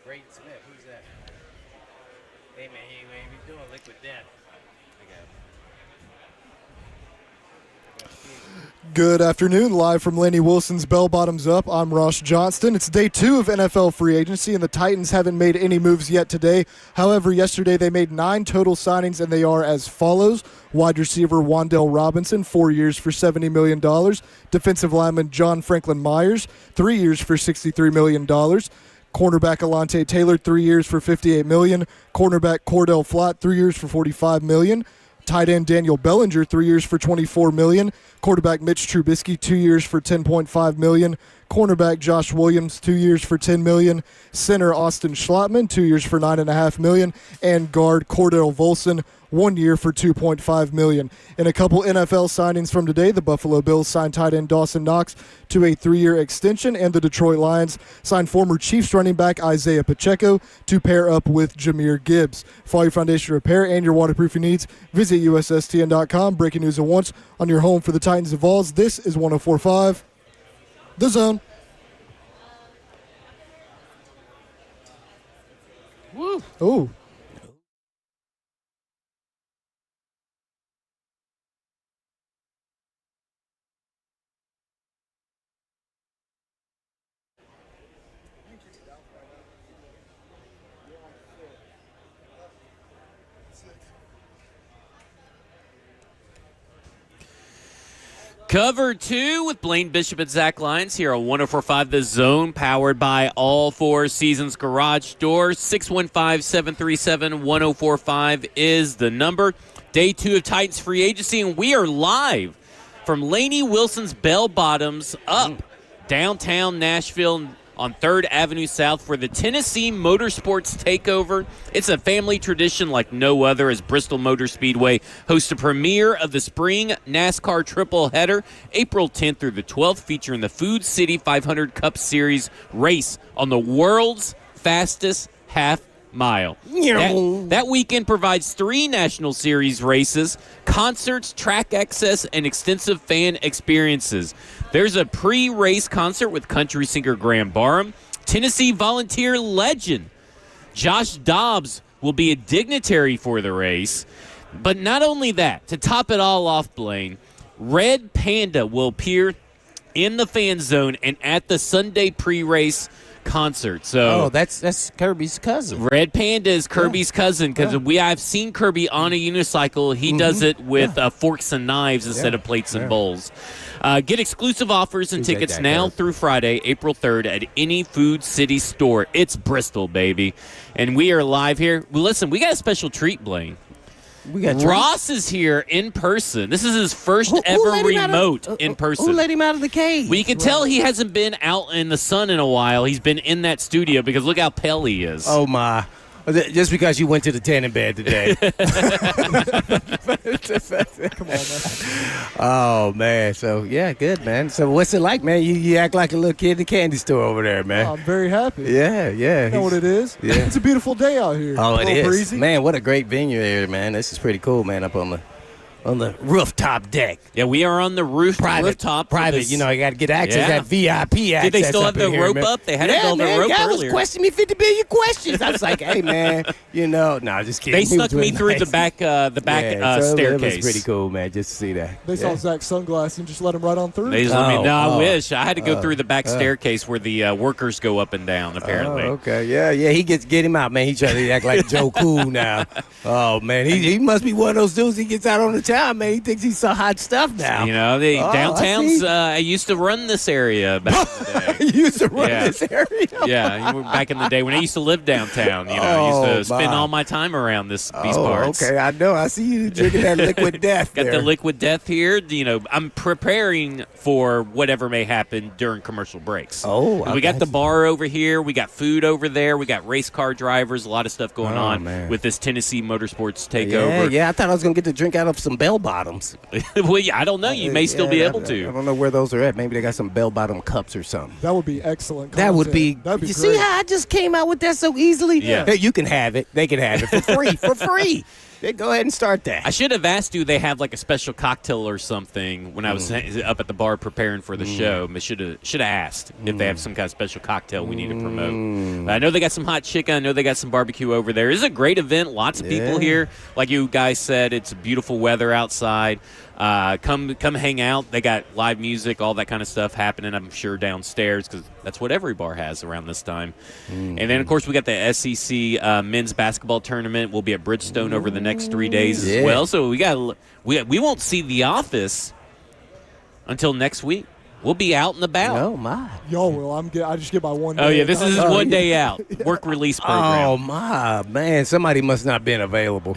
Braden Smith. Who's that? Hey, man, what you doing? Liquid Death. Good afternoon, live from Laney Wilson's Bell Bottoms Up. I'm Ross Johnston. It's day 2 of NFL free agency, and the Titans haven't made any moves yet today. However, yesterday they made 9 total signings, and they are as follows. Wide receiver Wan'Dale Robinson, 4 years for $70 million. Defensive lineman John Franklin Myers, 3 years for $63 million. Cornerback Alante Taylor, 3 years for $58 million. Cornerback Cordell Flott, 3 years for $45 million. Tight end Daniel Bellinger, 3 years for $24 million. Quarterback Mitch Trubisky, 2 years for $10.5 million. Cornerback Josh Williams, 2 years for $10 million. Center Austin Schlottman, 2 years for $9.5 million. And guard Cordell Volson, 1 year for $2.5 million. In a couple NFL signings from today, the Buffalo Bills signed tight end Dawson Knox to a 3-year extension, and the Detroit Lions signed former Chiefs running back Isaiah Pacheco to pair up with Jahmyr Gibbs. For all your foundation repair and your waterproofing needs, visit USSTN.com. Breaking news at once on your home for the Titans and Vols. This is 104.5 The Zone. Woo! Ooh. Cover 2 with Blaine Bishop and Zach Lyons here on 104.5 The Zone, powered by All Four Seasons Garage Door. 615-737-1045 is the number. Day 2 of Titans free agency, and we are live from Laney Wilson's Bell Bottoms up downtown Nashville on 3rd Avenue South for the Tennessee Motorsports Takeover. It's a family tradition like no other, as Bristol Motor Speedway hosts a premiere of the spring NASCAR triple header April 10th through the 12th, featuring the Food City 500 Cup Series race on the world's fastest half mile. That weekend provides 3 National Series races, concerts, track access, and extensive fan experiences. There's a pre-race concert with country singer Graham Barham. Tennessee volunteer legend Josh Dobbs will be a dignitary for the race. But not only that, to top it all off, Blaine, Red Panda will appear in the fan zone and at the Sunday pre-race concert. So that's Kirby's cousin. Red Panda is Kirby's cousin, because I've seen Kirby on a unicycle. He does it with forks and knives instead of plates and bowls. Get exclusive offers and tickets now through Friday, April 3rd at any Food City store. It's Bristol, baby. And we are live here. Well, listen, we got a special treat, Blaine. We got Ross is here in person. This is his first ever remote in person. Who let him out of the cage? Well, you can tell he hasn't been out in the sun in a while. He's been in that studio because look how pale he is. Oh, my. Just because you went to the tanning bed today. Come on, man. Oh, man. So, yeah, good, man. So, what's it like, man? You act like a little kid in the candy store over there, man. Oh, I'm very happy. Yeah. You know what it is? Yeah. It's a beautiful day out here. Oh, it is. Breezy. Man, what a great venue here, man. This is pretty cool, man, up on the rooftop deck. Yeah, we are on the rooftop. Private. You know, you got to get access, that VIP access. Did they still have the rope up? They had the rope guy earlier. was questioning me 50 billion questions. I was like, hey, man, no, just kidding. They snuck me through the back staircase. It was pretty cool, man, just to see that. They saw Zach's sunglasses and just let him right on through. They just let me, I wish. I had to go through the back staircase where the workers go up and down, apparently. Okay, yeah, he get him out, man. He trying to act like Joe Cool now. Oh, man, he must be one of those dudes. He gets out on the town, man. He thinks he's some hot stuff now. You know, downtown's, I used to run this area back in the day. You used to run this area? Yeah, back in the day when I used to live downtown. I used to spend all my time around these parts. Okay, I know. I see you drinking that liquid death Got the liquid death here. I'm preparing for whatever may happen during commercial breaks. We got the bar over here. We got food over there. We got race car drivers. A lot of stuff going on with this Tennessee Motorsports Takeover. Yeah, I thought I was going to get to drink out of some bell bottoms. Well, yeah, I don't know. You may still be able to. I don't know where those are at. Maybe they got some bell-bottom cups or something. That would be excellent content. That would be. That'd be see how I just came out with that so easily? Yeah. Hey, you can have it. They can have it for free. Go ahead and start that. I should have asked you they have like a special cocktail or something when I was up at the bar preparing for the show. I should have asked if they have some kind of special cocktail we need to promote. But I know they got some hot chicken. I know they got some barbecue over there. It's a great event. Lots of people here. Like you guys said, it's beautiful weather outside. Come hang out. They got live music, all that kind of stuff happening, I'm sure, downstairs because that's what every bar has around this time. And then, of course, we got the SEC men's basketball tournament. We'll be at Bridgestone over the next 3 days as well. So we won't see The Office until next week. We'll be out and about. Oh, my. Y'all will. I just get my 1 day. Oh, yeah, this is his 1 day out. Work release program. Oh, my, man. Somebody must not been available.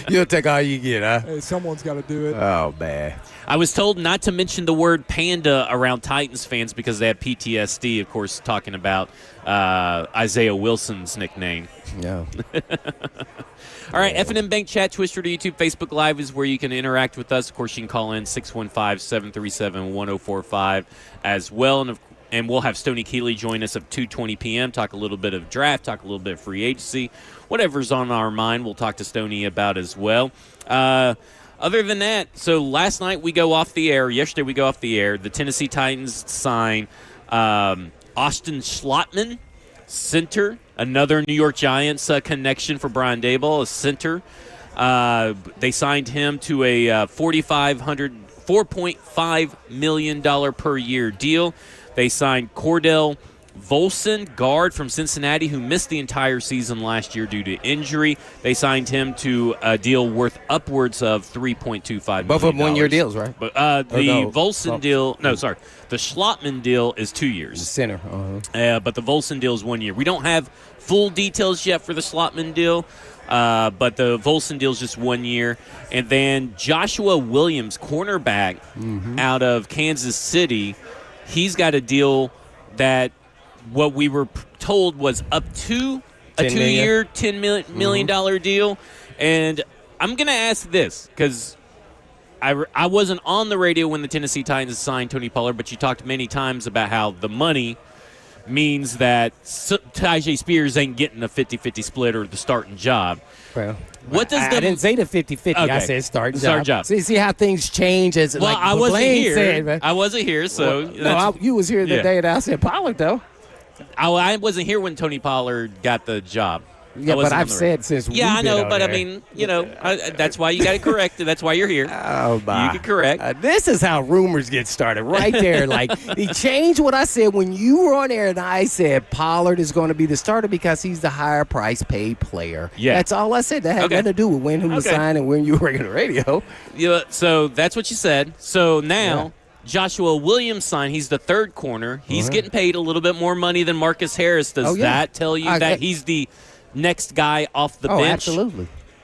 You'll take all you get, huh? Hey, someone's got to do it. Oh, man. I was told not to mention the word panda around Titans fans because they have PTSD, of course, talking about Isaiah Wilson's nickname. Yeah. All right, F&M Bank Chat, Twitter to YouTube, Facebook Live is where you can interact with us. Of course, you can call in 615-737-1045 as well. And we'll have Stony Keely join us at 2:20 p.m., talk a little bit of draft, talk a little bit of free agency. Whatever's on our mind, we'll talk to Stony about as well. Other than that, so last night we go off the air. Yesterday we go off the air. The Tennessee Titans sign Austin Schlottman, center. Another New York Giants connection for Brian Daboll, a center. They signed him to a $4.5 million per year deal. They signed Cordell Volson, guard from Cincinnati, who missed the entire season last year due to injury. They signed him to a deal worth upwards of $3.25 million. Both of them 1 year deals, right? But Volson deal, no, sorry. The Schlottman deal is 2 years. The center. But the Volson deal is 1 year. We don't have full details yet for the Schlottman deal, but the Volson deal is just 1 year. And then Joshua Williams, cornerback out of Kansas City, he's got a deal that what we were told was up to a 2 year, $10 million deal. And I'm going to ask this because I wasn't on the radio when the Tennessee Titans signed Tony Pollard, but you talked many times about how the money means that Tyjae Spears ain't getting a 50-50 split or the starting job. Well, what does I didn't say the 50-50. Okay. I said starting job. See how things change. As well, like I wasn't Blaine here. Said, I wasn't here, so you was here the day that I said Pollard, though. I wasn't here when Tony Pollard got the job. Yeah, but I've said since we've been I know, but there. I mean, that's why you got it corrected. That's why you're here. Oh, my. You can correct. This is how rumors get started right there. Like, he changed what I said when you were on air, and I said Pollard is going to be the starter because he's the higher price paid player. Yeah. That's all I said. That had nothing to do with when he was signed and when you were on the radio. Yeah, so that's what you said. So now Joshua Williams signed. He's the third corner. He's getting paid a little bit more money than Marcus Harris. Does that tell you that he's the next guy off the bench?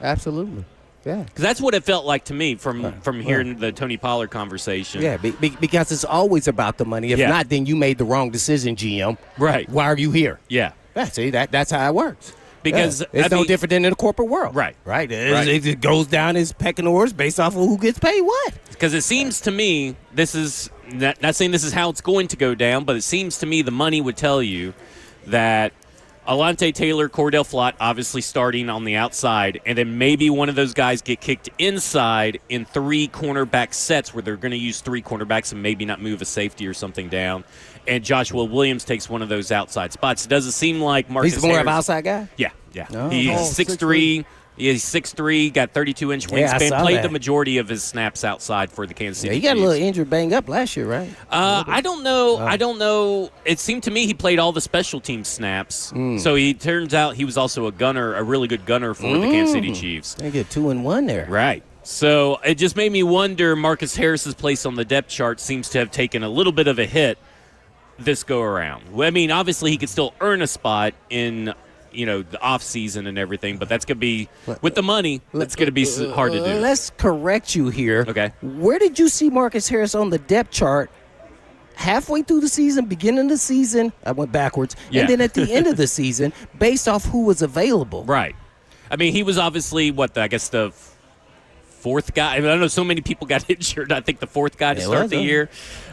Absolutely. Yeah. Because that's what it felt like to me from hearing the Tony Pollard conversation. Yeah, because it's always about the money. If not, then you made the wrong decision, GM. Right. Why are you here? Yeah. See, that's how it works. Because it's no different than in the corporate world. Right. It goes down as pecking orders based off of who gets paid what. Because it seems to me, this is not saying this is how it's going to go down, but it seems to me the money would tell you that Alante Taylor, Cordell Flott, obviously starting on the outside, and then maybe one of those guys get kicked inside in 3 cornerback sets where they're going to use 3 cornerbacks and maybe not move a safety or something down. And Joshua Williams takes one of those outside spots. Does it seem like Marcus He's more Harris, of an outside guy? Yeah. Oh. He's 6'3". He's 6'3", got 32-inch wingspan, played the majority of his snaps outside for the Kansas City He got Chiefs. a little injured, banged up last year, right? I don't know. It seemed to me he played all the special team snaps. So he turns out he was also a gunner, a really good gunner for the Kansas City Chiefs. They get 2-1 there. Right. So it just made me wonder, Marcus Harris's place on the depth chart seems to have taken a little bit of a hit this go-around. I mean, obviously he could still earn a spot in the off season and everything, but that's going to be with the money. That's going to be hard to do. Let's correct you here. Okay. Where did you see Marcus Harris on the depth chart? Halfway through the season, beginning of the season, I went backwards, and then at the end of the season, based off who was available. Right. I mean, he was obviously the fourth guy. I know so many people got injured. I think the fourth guy to start the year,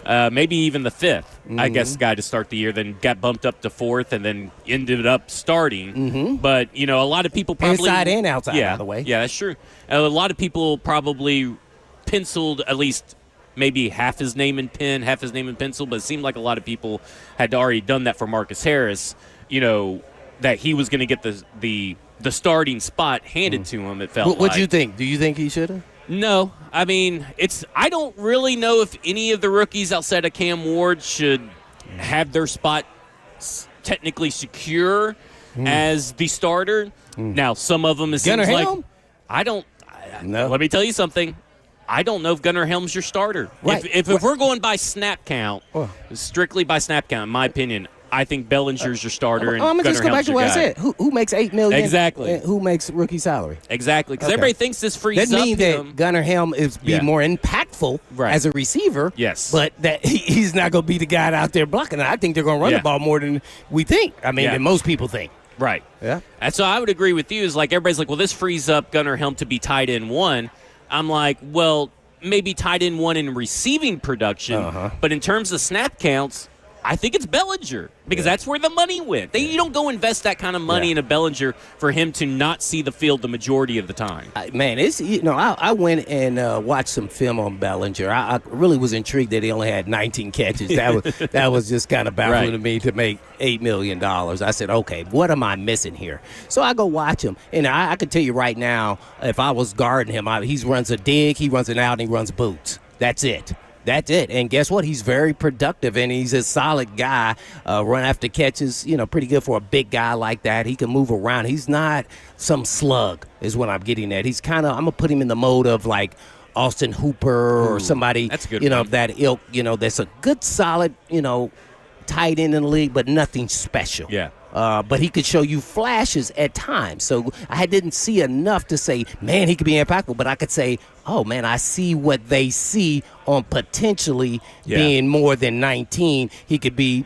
maybe even the fifth, I guess, guy to start the year, then got bumped up to fourth and then ended up starting. But, a lot of people probably. Inside and outside, by the way. Yeah, that's true. A lot of people probably penciled at least maybe half his name in pen, half his name in pencil, but it seemed like a lot of people had already done that for Marcus Harris, that he was going to get the starting spot handed to him, it felt like. What do you think? Do you think he should have? No. I mean, I don't really know if any of the rookies outside of Cam Ward should have their spot technically secure as the starter. Now, some of them, it seems like – No. Let me tell you something. I don't know if Gunnar Helm's your starter. Right. If we're going by snap count, strictly by snap count, in my opinion, I think Bellinger's your starter and I'm Gunnar just go back Helm's to your what guy. I said. Who makes $8 million? Exactly. And who makes rookie salary? Exactly, because everybody thinks this frees Doesn't up mean him. that Gunnar Helm is more impactful as a receiver. Yes. But that he's not going to be the guy out there blocking it. I think they're going to run the ball more than we think. I mean, than most people think. Right. Yeah. And so I would agree with you. Is like everybody's like, well, this frees up Gunnar Helm to be tight end one. I'm like, well, maybe tight end one in receiving production, but in terms of snap counts, I think it's Bellinger because that's where the money went. You don't go invest that kind of money in a Bellinger for him to not see the field the majority of the time. Man, I went and watched some film on Bellinger. I really was intrigued that he only had 19 catches. That was just kind of baffling to me to make $8 million. I said, okay, what am I missing here? So I go watch him, and I can tell you right now, if I was guarding him, he runs a dig, he runs an out, and he runs boots. That's it. That's it. And guess what? He's very productive, and he's a solid guy. Run after catches, pretty good for a big guy like that. He can move around. He's not some slug is what I'm getting at. He's kind of, I'm going to put him in the mode of like Austin Hooper or somebody, that's a good one. of that ilk, that's a good, solid, tight end in the league, but nothing special. Yeah. But he could show you flashes at times. So I didn't see enough to say, man, he could be impactful. But I could say, oh, man, I see what they see on potentially being more than 19. He could be,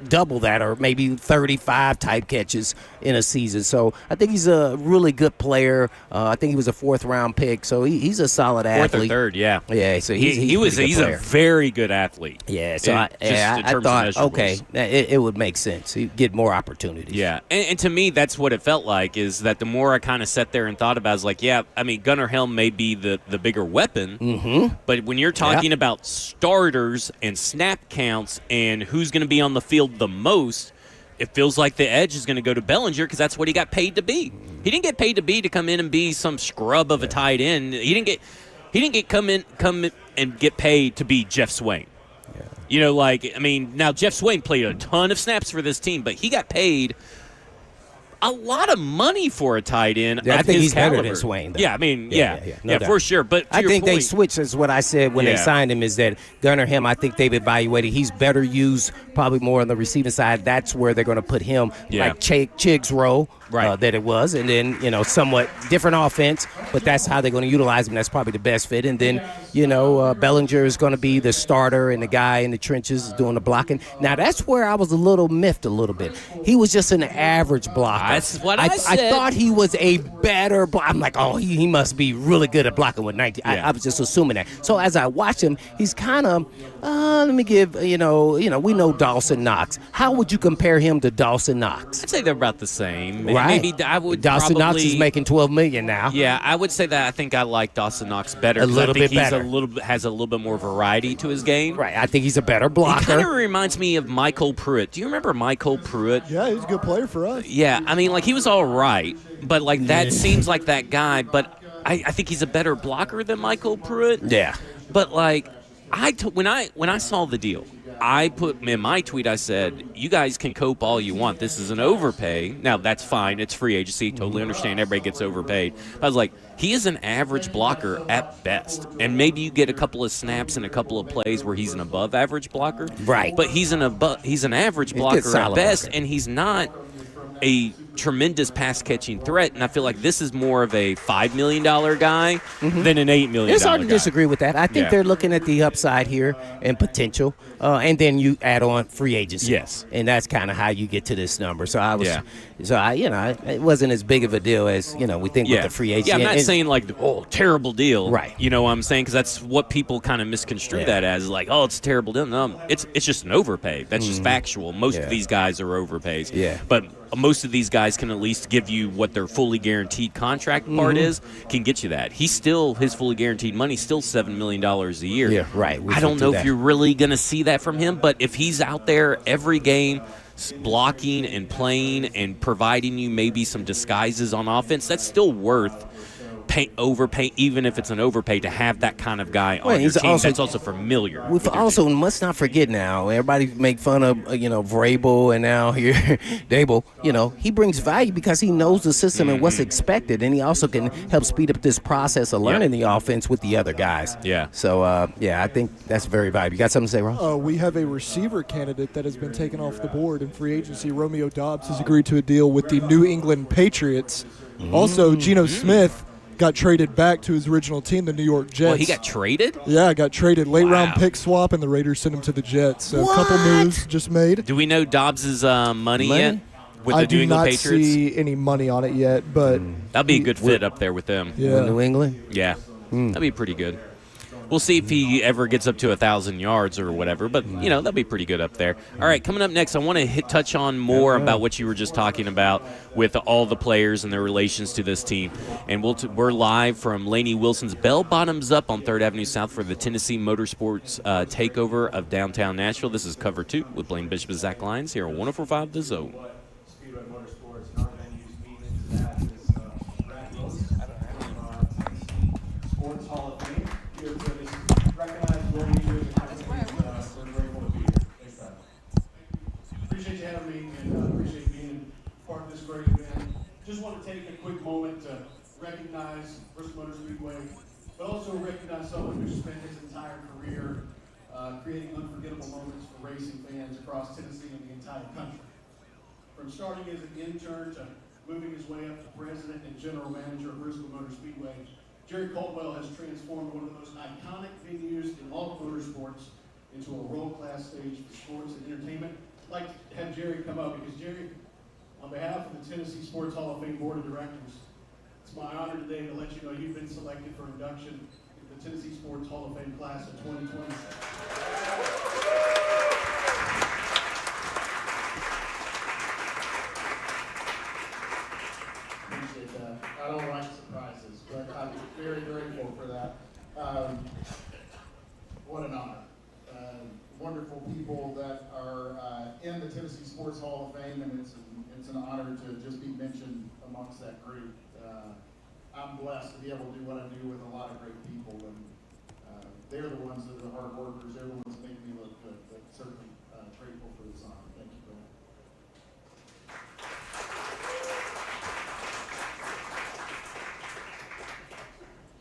double that or maybe 35 type catches in a season. So I think he's a really good player. I think he was a fourth-round pick. So he's a solid athlete. Fourth or third, yeah. Yeah, so he's a very good athlete. Yeah, so I thought, okay, it would make sense. He'd get more opportunities. Yeah, and to me, that's what it felt like, is that the more I kind of sat there and thought about it, I was like, Gunnar Helm may be the bigger weapon, but when you're talking about starters and snap counts and who's going to be on the field the most, it feels like the edge is going to go to Bellinger because that's what he got paid to be. He didn't get paid to come in and be some scrub of a tight end. He didn't get come in and get paid to be Jeff Swain. Now Jeff Swain played a ton of snaps for this team, but he got paid a lot of money for a tight end. Yeah, I think he's caliber. better than Swain, though. Yeah, No doubt. for sure. But I think they switched. Is what I said when they signed him. Is that Gunnar Helm? I think they've evaluated. He's better used, probably more on the receiving side. That's where they're going to put him, like Chig's role. That it was, and then somewhat different offense, but that's how they're going to utilize him. That's probably the best fit. And then Bellinger is going to be the starter and the guy in the trenches doing the blocking. Now that's where I was a little miffed a little bit. He was just an average blocker. That's what I said. I thought he was a better blocker. I'm like, oh, he must be really good at blocking with 19. I was just assuming that. So as I watch him, he's kind of. Let me give we know Dawson Knox. How would you compare him to Dawson Knox? I'd say they're about the same. Right. Maybe I would. Dawson Knox is making $12 million now. Yeah, I would say that I think I like Dawson Knox better. A little bit better. Has a little bit more variety to his game. Right. I think he's a better blocker. He kind of reminds me of Michael Pruitt. Do you remember Michael Pruitt? Yeah, he's a good player for us. Yeah, he was all right, but that seems like that guy. But I think he's a better blocker than Michael Pruitt. Yeah. But when I saw the deal, I put in my tweet, I said, you guys can cope all you want. This is an overpay. Now, that's fine. It's free agency. Totally understand. Everybody gets overpaid. But I was like, he is an average blocker at best. And maybe you get a couple of snaps and a couple of plays where he's an above-average blocker. Right. But he's an average blocker at best, and he's not a tremendous pass catching threat, and I feel like this is more of a $5 million guy than an $8 million. It's hard to guy. disagree with that. I think Yeah. they're looking at the upside here and potential, and then you add on free agency. Yes. And that's kind of how you get to this number. So I was, Yeah. it wasn't as big of a deal as we think with the free agency. Yeah, I'm not And- saying like, terrible deal. Right. You know what I'm saying? Because that's what people kind of misconstrue that as, like, it's a terrible deal. No, it's just an overpay. That's just factual. Most of these guys are overpays. Yeah. But most of these guys can at least give you what their fully guaranteed contract part is, can get you that. His fully guaranteed money still $7 million a year. Yeah, right. We I don't went know through if that. you're really going to see that from him, but if he's out there every game blocking and playing and providing you maybe some disguises on offense, that's still worth overpay, even if it's an overpay, to have that kind of guy on your he's team. also- That's also familiar. We with your also team. must not forget now. Everybody make fun of Vrabel and now here Dable. He brings value because he knows the system and what's expected, and he also can help speed up this process of learning the offense with the other guys. Yeah. So I think that's very valuable. You got something to say, Ross? We have a receiver candidate that has been taken off the board in free agency. Romeo Doubs has agreed to a deal with the New England Patriots. Also, Geno Smith got traded back to his original team, the New York Jets. Well, he got traded? Yeah, got traded. Late round Wow. pick swap, and the Raiders sent him to the Jets. So a couple moves just made. Do we know Dobbs' money yet with I the do New England not Patriots? see any money on it yet, but That'd be a good fit up there with them. yeah. New England? Yeah. That'd be pretty good. We'll see if he ever gets up to 1,000 yards or whatever, but, that'll be pretty good up there. All right, coming up next, I want to touch on more about what you were just talking about with all the players and their relations to this team. And we're live from Lainey Wilson's Bell Bottoms Up on 3rd Avenue South for the Tennessee Motorsports takeover of downtown Nashville. This is Cover 2 with Blaine Bishop and Zach Lyons here on 104.5 The Zone. Speedway Motorsports and our venues meeting that is Brad Wilson, Sports Hall of Fame. Here to recognize what we do as a company. We're grateful to be here. Thanks, Brad. Appreciate you having me and appreciate being part of this great event. Just want to take a quick moment to recognize Bristol Motor Speedway, but also recognize someone who spent his entire career creating unforgettable moments for racing fans across Tennessee and the entire country. From starting as an intern to moving his way up to president and general manager of Bristol Motor Speedway, Jerry Caldwell has transformed one of the most iconic venues in all of motorsports into a world-class stage for sports and entertainment. I'd like to have Jerry come up because Jerry, on behalf of the Tennessee Sports Hall of Fame Board of Directors, it's my honor today to let you know you've been selected for induction into the Tennessee Sports Hall of Fame class of 2020. Appreciate that. I don't like surprises, but I'm very grateful for that. What an honor. Wonderful people that are in the Tennessee Sports Hall of Fame, and it's an honor to just be mentioned amongst that group. I'm blessed to be able to do what I do with a lot of great people, and they're the ones that are the hard workers. They're the ones that make me look good. But certainly grateful for this honor. Thank you, Bill.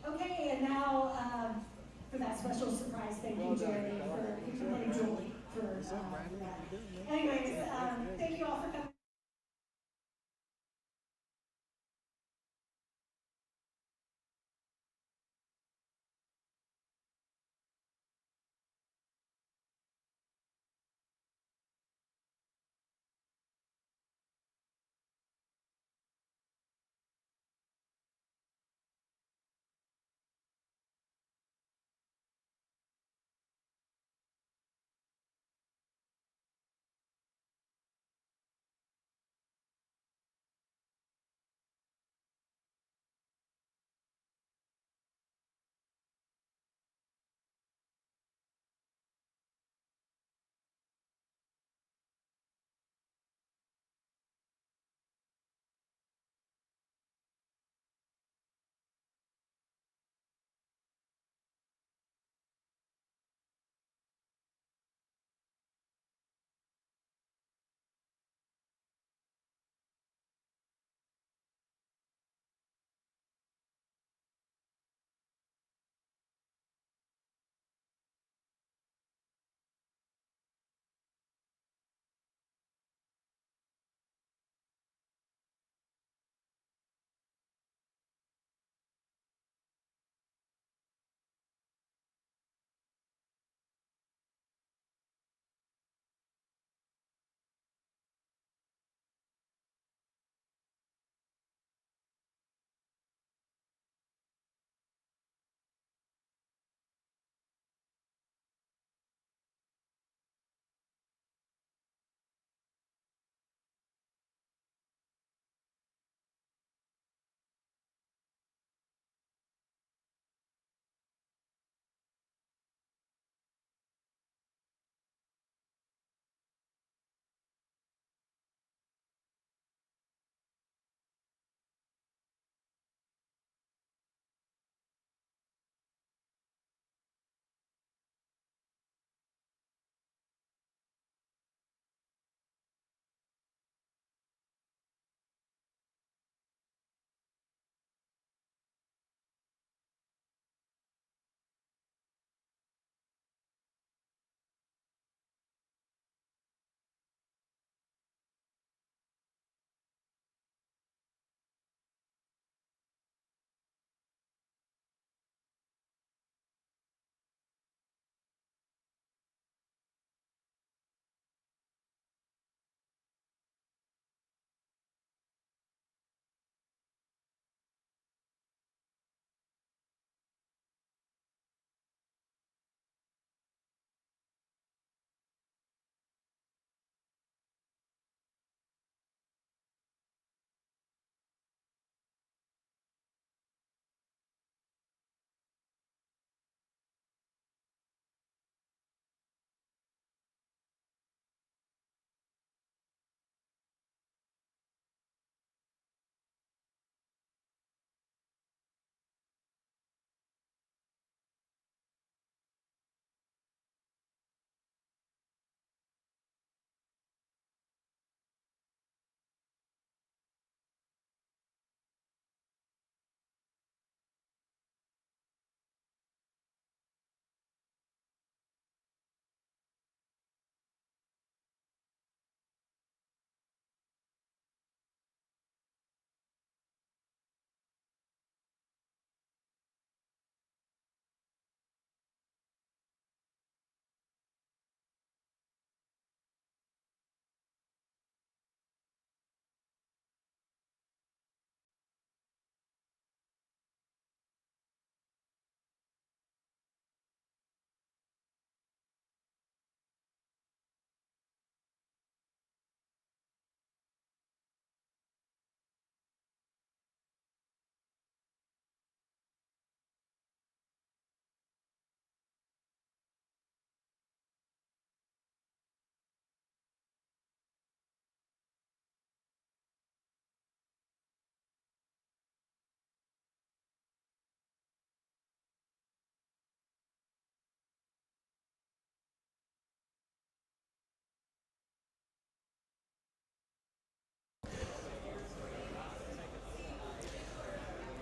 Okay, and now for that special surprise, thank you, Jerry, for Julie for that. Anyways, thank you all for coming.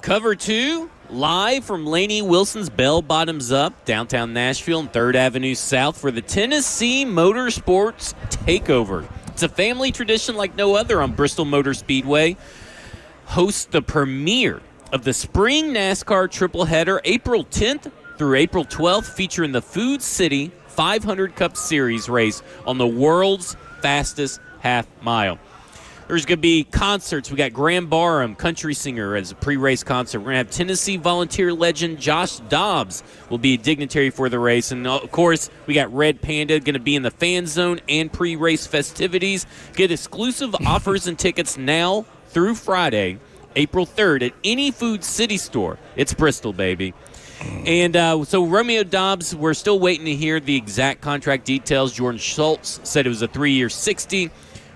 Cover 2, live from Laney Wilson's Bell Bottoms Up, downtown Nashville and 3rd Avenue South for the Tennessee Motorsports Takeover. It's a family tradition like no other on Bristol Motor Speedway. Hosts the premiere of the Spring NASCAR Triple Header April 10th through April 12th, featuring the Food City 500 Cup Series race on the world's fastest half mile. There's going to be concerts. We got Graham Barham, country singer, as a pre-race concert. We're going to have Tennessee volunteer legend Josh Dobbs will be a dignitary for the race. And, of course, we got Red Panda going to be in the fan zone and pre-race festivities. Get exclusive offers and tickets now through Friday, April 3rd, at any Food City store. It's Bristol, baby. And so Romeo Dobbs, we're still waiting to hear the exact contract details. Jordan Schultz said it was a 3-year $60.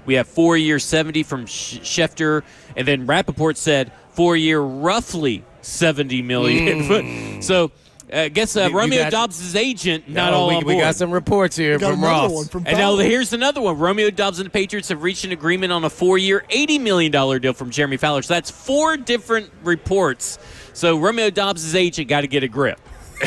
We have 4-year $70 from Schefter, and then Rappaport said 4-year roughly $70 million. So I guess Romeo Dobbs' agent not all on board. We got some reports here from Ross. From and now here's another one. Romeo Dobbs and the Patriots have reached an agreement on a 4-year $80 million deal from Jeremy Fowler. So that's 4 different reports. So Romeo Dobbs' agent got to get a grip.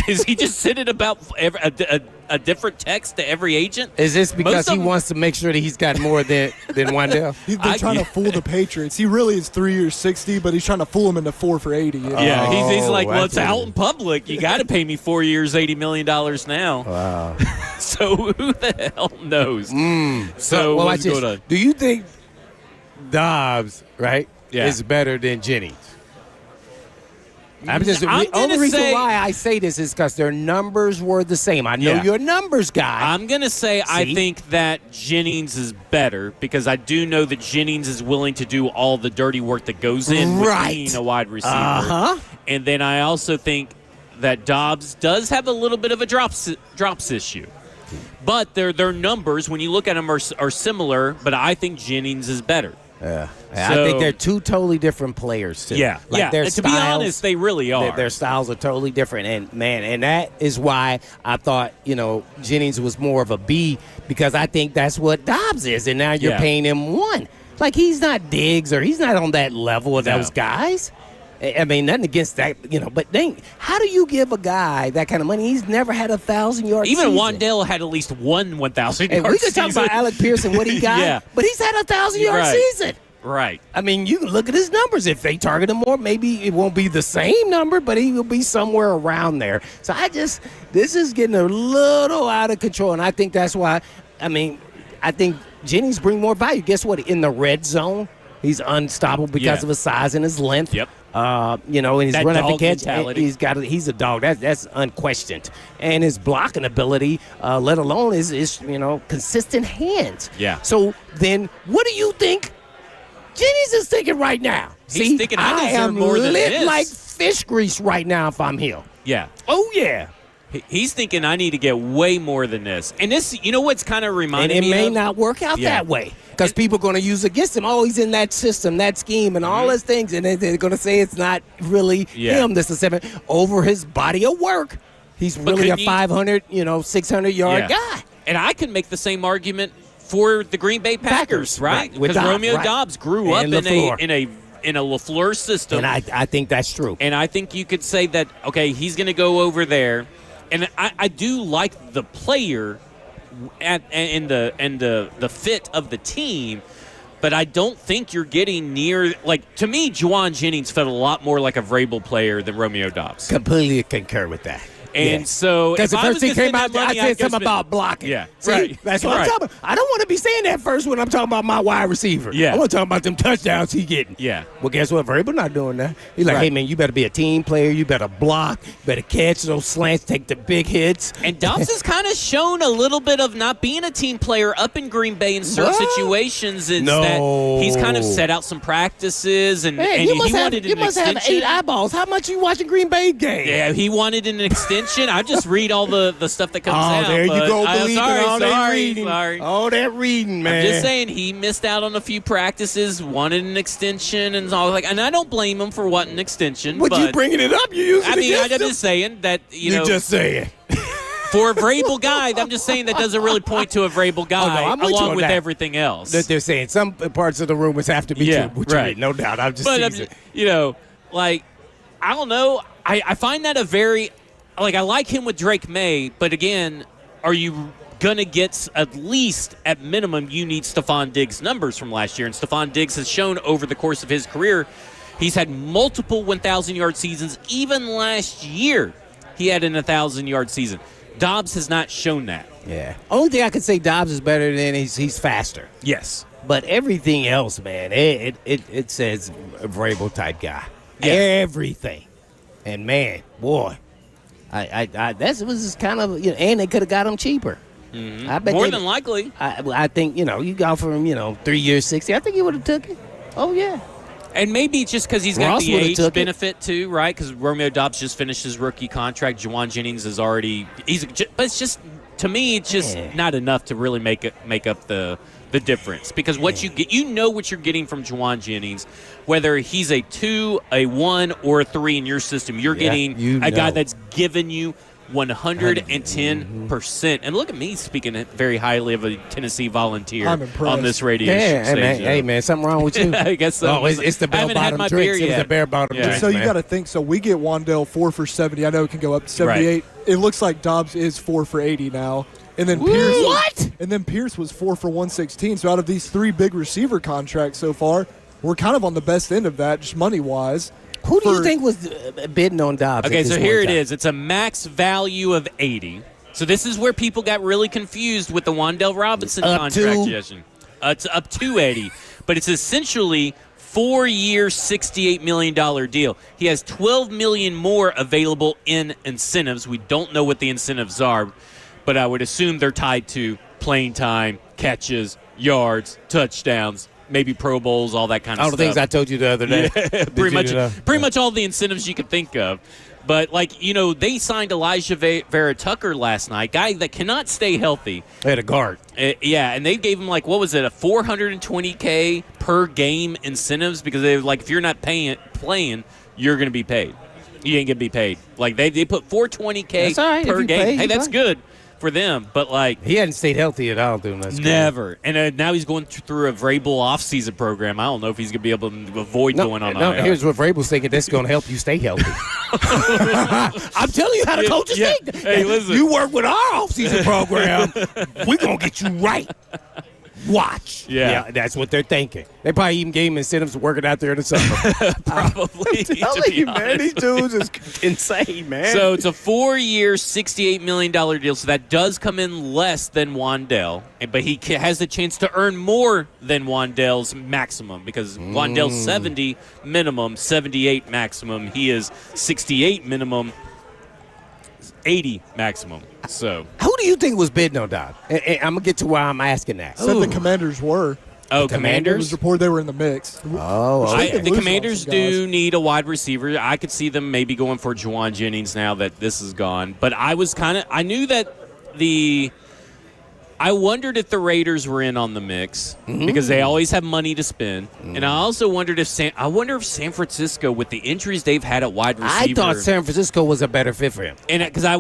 Is he just sending about a different text to every agent? Is this because he wants to make sure that he's got more than Wandale? They're trying to fool the Patriots. He really is 3 years $60, but he's trying to fool them into 4 for $80. Yeah, he's like, well, it's out in public. You got to pay me 4 years, $80 million now. Wow. So who the hell knows? So well, what's going on? Do you think Dobbs, right, Yeah. is better than Jennings? I'm the only reason say, why I say this is because their numbers were the same. I know you're a numbers guy. I'm going to say I think that Jennings is better because I do know that Jennings is willing to do all the dirty work that goes in with being a wide receiver. And then I also think that Dobbs does have a little bit of a drops issue. But their numbers, when you look at them, are similar, but I think Jennings is better. Yeah. So, I think they're 2 totally different players, too. Yeah. Like their to styles, be honest, they really are. Their styles are totally different. And that is why I thought, Jennings was more of a B because I think that's what Dobbs is. And now you're paying him 1. Like, he's not Diggs or he's not on that level of those guys. I mean, nothing against that, but how do you give a guy that kind of money? He's never had 1,000-yard season. Even Wandale had at least one 1,000-yard season. We can talk about Alec Pearson, what he got, but he's had 1,000-yard season. Right. I mean, you can look at his numbers. If they target him more, maybe it won't be the same number, but he will be somewhere around there. So this is getting a little out of control, and I think that's why, I think Jennings bring more value. Guess what? In the red zone, he's unstoppable because of his size and his length. Yep. And he's that run after catch. He's a dog. That's unquestioned. And his blocking ability, let alone his consistent hands. Yeah. So then, what do you think Jennings is thinking right now? He's thinking I deserve more than lit this. like fish grease right now if I'm him. Yeah. Oh yeah. He's thinking I need to get way more than this. And this, what's kind of reminding me of? And it may of? not work out that way. Because people are going to use against him. Oh, he's in that system, that scheme, and all those things. And they're going to say it's not really him. This is 7. Over his body of work, he's really a 500, 600-yard guy. And I can make the same argument for the Green Bay Packers, right? Because Romeo Dobbs grew up in a LaFleur system. And I think that's true. And I think you could say that, okay, he's going to go over there. And I do like the player and the fit of the team, but I don't think you're getting near, like, to me, Juwan Jennings felt a lot more like a Vrabel player than Romeo Dobbs. Completely concur with that. And so, because the first thing came out, I said something about blocking. Yeah, see, right. That's what I'm talking about. I don't want to be saying that first when I'm talking about my wide receiver. Yeah, I want to talk about them touchdowns he getting. Yeah. Well, guess what? Vrabel not doing that. He's like, hey man, you better be a team player. You better block. You better catch those slants. Take the big hits. And Dobbs has kind of shown a little bit of not being a team player up in Green Bay in certain situations. It's that he's kind of set out some practices and he wanted an extension. You must have 8 eyeballs. How much you watching Green Bay game? Yeah, he wanted an extension. I just read all the stuff that comes out. Oh, there you go, believing all that reading. Sorry. All that reading, man. I'm just saying he missed out on a few practices, wanted an extension, and all and I don't blame him for wanting an extension. But you bringing it up, you using I'm just saying that You're just saying. For a Vrabel guy, I'm just saying that doesn't really point to a Vrabel guy along with everything else. That they're saying some parts of the rumors have to be true. Right. No doubt. I'm just like I don't know. I find that a very I like him with Drake May, but again, are you gonna get at least at minimum you need Stephon Diggs numbers from last year, and Stephon Diggs has shown over the course of his career he's had multiple 1,000-yard seasons. Even last year he had an 1,000-yard season. Dobbs has not shown that. Yeah. Only thing I could say Dobbs is better than he's faster. Yes. But everything else, man, it says a Vrabel type guy. Yeah. Everything. And man, boy, I that was just kind of, and they could have got him cheaper. Mm-hmm. I bet more than likely. I think, you go for him, 3 years, 60. I think he would have took it. Oh, yeah. And maybe just because he's got Ross the would've age took it. benefit too, right? Because Romeo Dobbs just finished his rookie contract. Juwan Jennings is already but it's just, to me, it's just not enough to really make up the difference. Because what you get, what you're getting from Juwan Jennings, whether he's a 2, a 1, or a 3 in your system. You're getting a guy that's given you 110%. And look at me speaking very highly of a Tennessee Volunteer on this radio station. Hey, man, something wrong with you? I guess so. Oh, it's the bell-bottom drinks. It was the bell-bottom drinks, So you man. got to think, so we get Wandale 4 for 70. I know it can go up to 78. Right. It looks like Dobbs is 4 for 80 now. And then Pierce was 4 for 116. So out of these 3 big receiver contracts so far, we're kind of on the best end of that, just money-wise. Who do you think was bidding on Dobbs? Okay, so here it is. It's a max value of 80. So this is where people got really confused with the Wandale Robinson contract suggestion. It's up to 80, but it's essentially 4-year, $68 million deal. He has $12 million more available in incentives. We don't know what the incentives are, but I would assume they're tied to playing time, catches, yards, touchdowns, maybe Pro Bowls, all that kind of stuff. All the things I told you the other day. Yeah, pretty much all the incentives you could think of. But, they signed Elijah Vera Tucker last night, guy that cannot stay healthy. They had a guard. And they gave him, a $420K per game incentives because they were if you're not playing, you're going to be paid. You ain't going to be paid. They put $420K per game. Hey, that's good for them, but he hadn't stayed healthy at all doing that. Never. And now he's going through a Vrabel off-season program. I don't know if he's going to be able to avoid going on. No, here's what Vrabel's thinking. That's going to help you stay healthy. I'm telling you how to coach a thing. Hey, listen. You work with our off-season program, we're going to get you right. Watch. Yeah, that's what they're thinking. They probably even gave him incentives to work it out there in the summer. Probably. I'm telling you, man, these dudes is insane, man. So it's a 4-year, $68 million deal. So that does come in less than Wandale, but he has the chance to earn more than Wandale's maximum because Wandale's 70 minimum, 78 maximum. He is 68 minimum, 80 maximum. So who do you think was bidding on Dobbs? I'm going to get to why I'm asking that. Said the Commanders were. Oh, It Commanders? was reported they were in the mix. The Commanders do need a wide receiver. I could see them maybe going for Juwan Jennings now that this is gone. But I knew that I wondered if the Raiders were in on the mix because they always have money to spend. And I also wondered if San Francisco, with the injuries they've had at wide receiver. I thought San Francisco was a better fit for him. And because I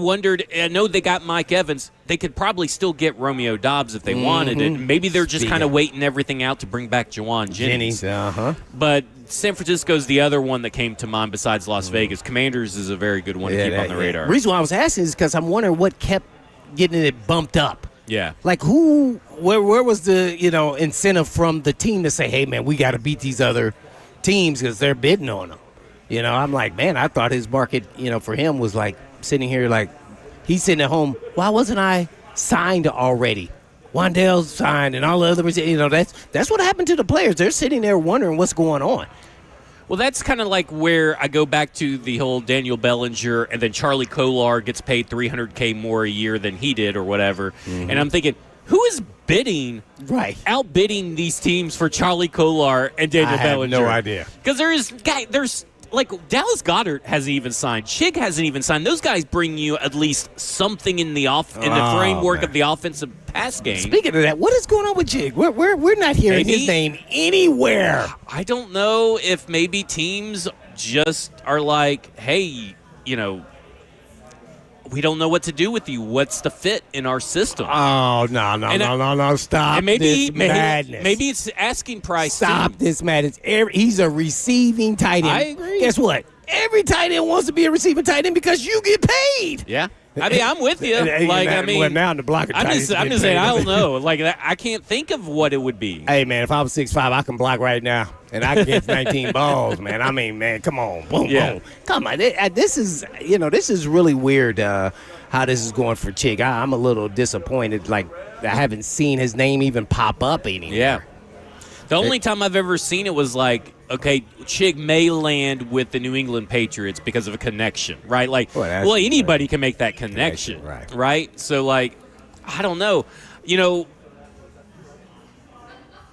know they got Mike Evans. They could probably still get Romeo Dobbs if they wanted it. Maybe they're just kind of waiting everything out to bring back Juwan Jennings. But San Francisco's the other one that came to mind besides Las Vegas. Commanders is a very good one to keep on the radar. The reason why I was asking is because I'm wondering what kept getting it bumped up. Yeah. Where was the, incentive from the team to say, hey, man, we got to beat these other teams because they're bidding on them. I'm like, man, I thought his market, for him was sitting here he's sitting at home. Why wasn't I signed already? Wandale's signed and all the others, that's what happened to the players. They're sitting there wondering what's going on. Well, that's kind of where I go back to the whole Daniel Bellinger and then Charlie Kolar gets paid $300K more a year than he did or whatever. And I'm thinking, who is outbidding these teams for Charlie Kolar and Daniel Bellinger? I have no idea. Because there's Dallas Goedert hasn't even signed. Chig hasn't even signed. Those guys bring you at least something in the framework of the offensive pass game. Speaking of that, what is going on with Chig? We're not hearing his name anywhere. I don't know if maybe teams just are hey, we don't know what to do with you. What's the fit in our system? Oh, no. Stop and maybe, this madness. Maybe it's asking price. Stop this madness. He's a receiving tight end. I agree. Guess what? Every tight end wants to be a receiving tight end because you get paid. Yeah. I mean, I'm with you. Well, now in the blocker I'm just saying, I don't know. Like, I can't think of what it would be. Hey, man, if I was 6'5", I can block right now, and I can get 19 balls, man. I mean, man, come on. Boom, boom. Come on. This is really weird how this is going for Chig. I'm a little disappointed. Like, I haven't seen his name even pop up anymore. Yeah. The only time I've ever seen it was like, okay, Chig may land with the New England Patriots because of a connection, right? Like, well anybody can make that connection, right? So, like, I don't know. You know,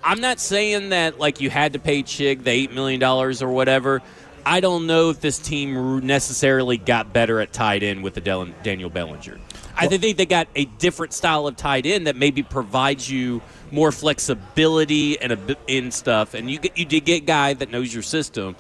I'm not saying that, like, you had to pay Chig the $8 million or whatever. I don't know if this team necessarily got better at tight end with the Daniel Bellinger. I think they got a different style of tight end that maybe provides you more flexibility and stuff. And you did get a guy that knows your system.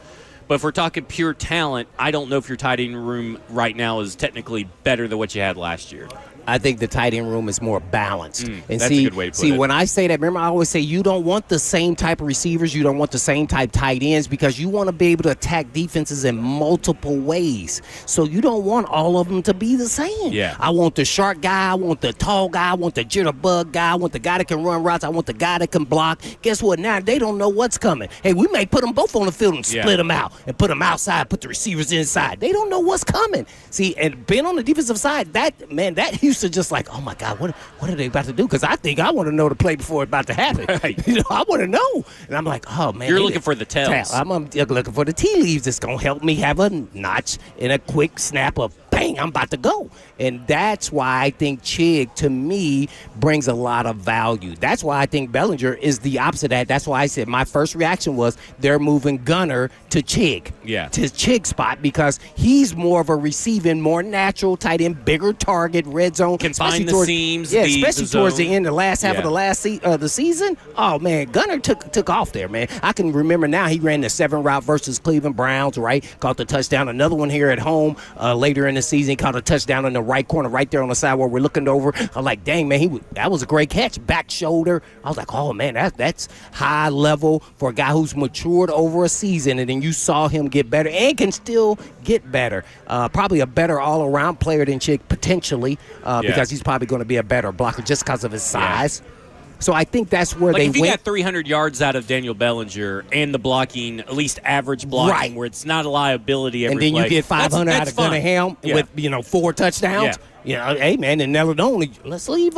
But if we're talking pure talent, I don't know if your tight end room right now is technically better than what you had last year. I think the tight end room is more balanced. And that's a good way to put it. When I say that, remember I always say you don't want the same type of receivers, you don't want the same type tight ends because you want to be able to attack defenses in multiple ways. So you don't want all of them to be the same. Yeah. I want the short guy, I want the tall guy, I want the jitterbug guy, I want the guy that can run routes, I want the guy that can block. Guess what? Now they don't know what's coming. Hey, we may put them both on the field and split them out and put them outside, put the receivers inside. They don't know what's coming. See, and being on the defensive side, that used to just like, oh my God, what are they about to do? Because I think I want to know the play before it's about to happen. Right. You know, I want to know. And I'm like, oh, man. You're looking for the tells. I'm looking for the tea leaves that's going to help me have a notch in a quick snap of bang, I'm about to go. And that's why I think Chig, to me, brings a lot of value. That's why I think Bellinger is the opposite of that. That's why I said my first reaction was they're moving Gunner to Chig. Yeah. To Chig's spot because he's more of a receiving, more natural tight end, bigger target, red zone. Can find the seams. Yeah, especially towards the end, the last half of the season. Oh, man, Gunner took off there, man. I can remember now he ran the 7 route versus Cleveland Browns, right? Caught the touchdown. Another one here at home later in the season. Caught a touchdown in the right corner, right there on the side where we're looking over. I'm like, dang, man, that was a great catch. Back shoulder. I was like, oh, man, that's high level for a guy who's matured over a season, and then you saw him get better and can still get better. Probably a better all-around player than Chig, potentially, because he's probably going to be a better blocker just because of his size. Yeah. So I think that's where they went. If you got 300 yards out of Daniel Bellinger and the blocking, at least average blocking, where it's not a liability every play. And then you get 500 out of Gunner Helm with 4 touchdowns. Yeah. Hey, man, and not only, let's leave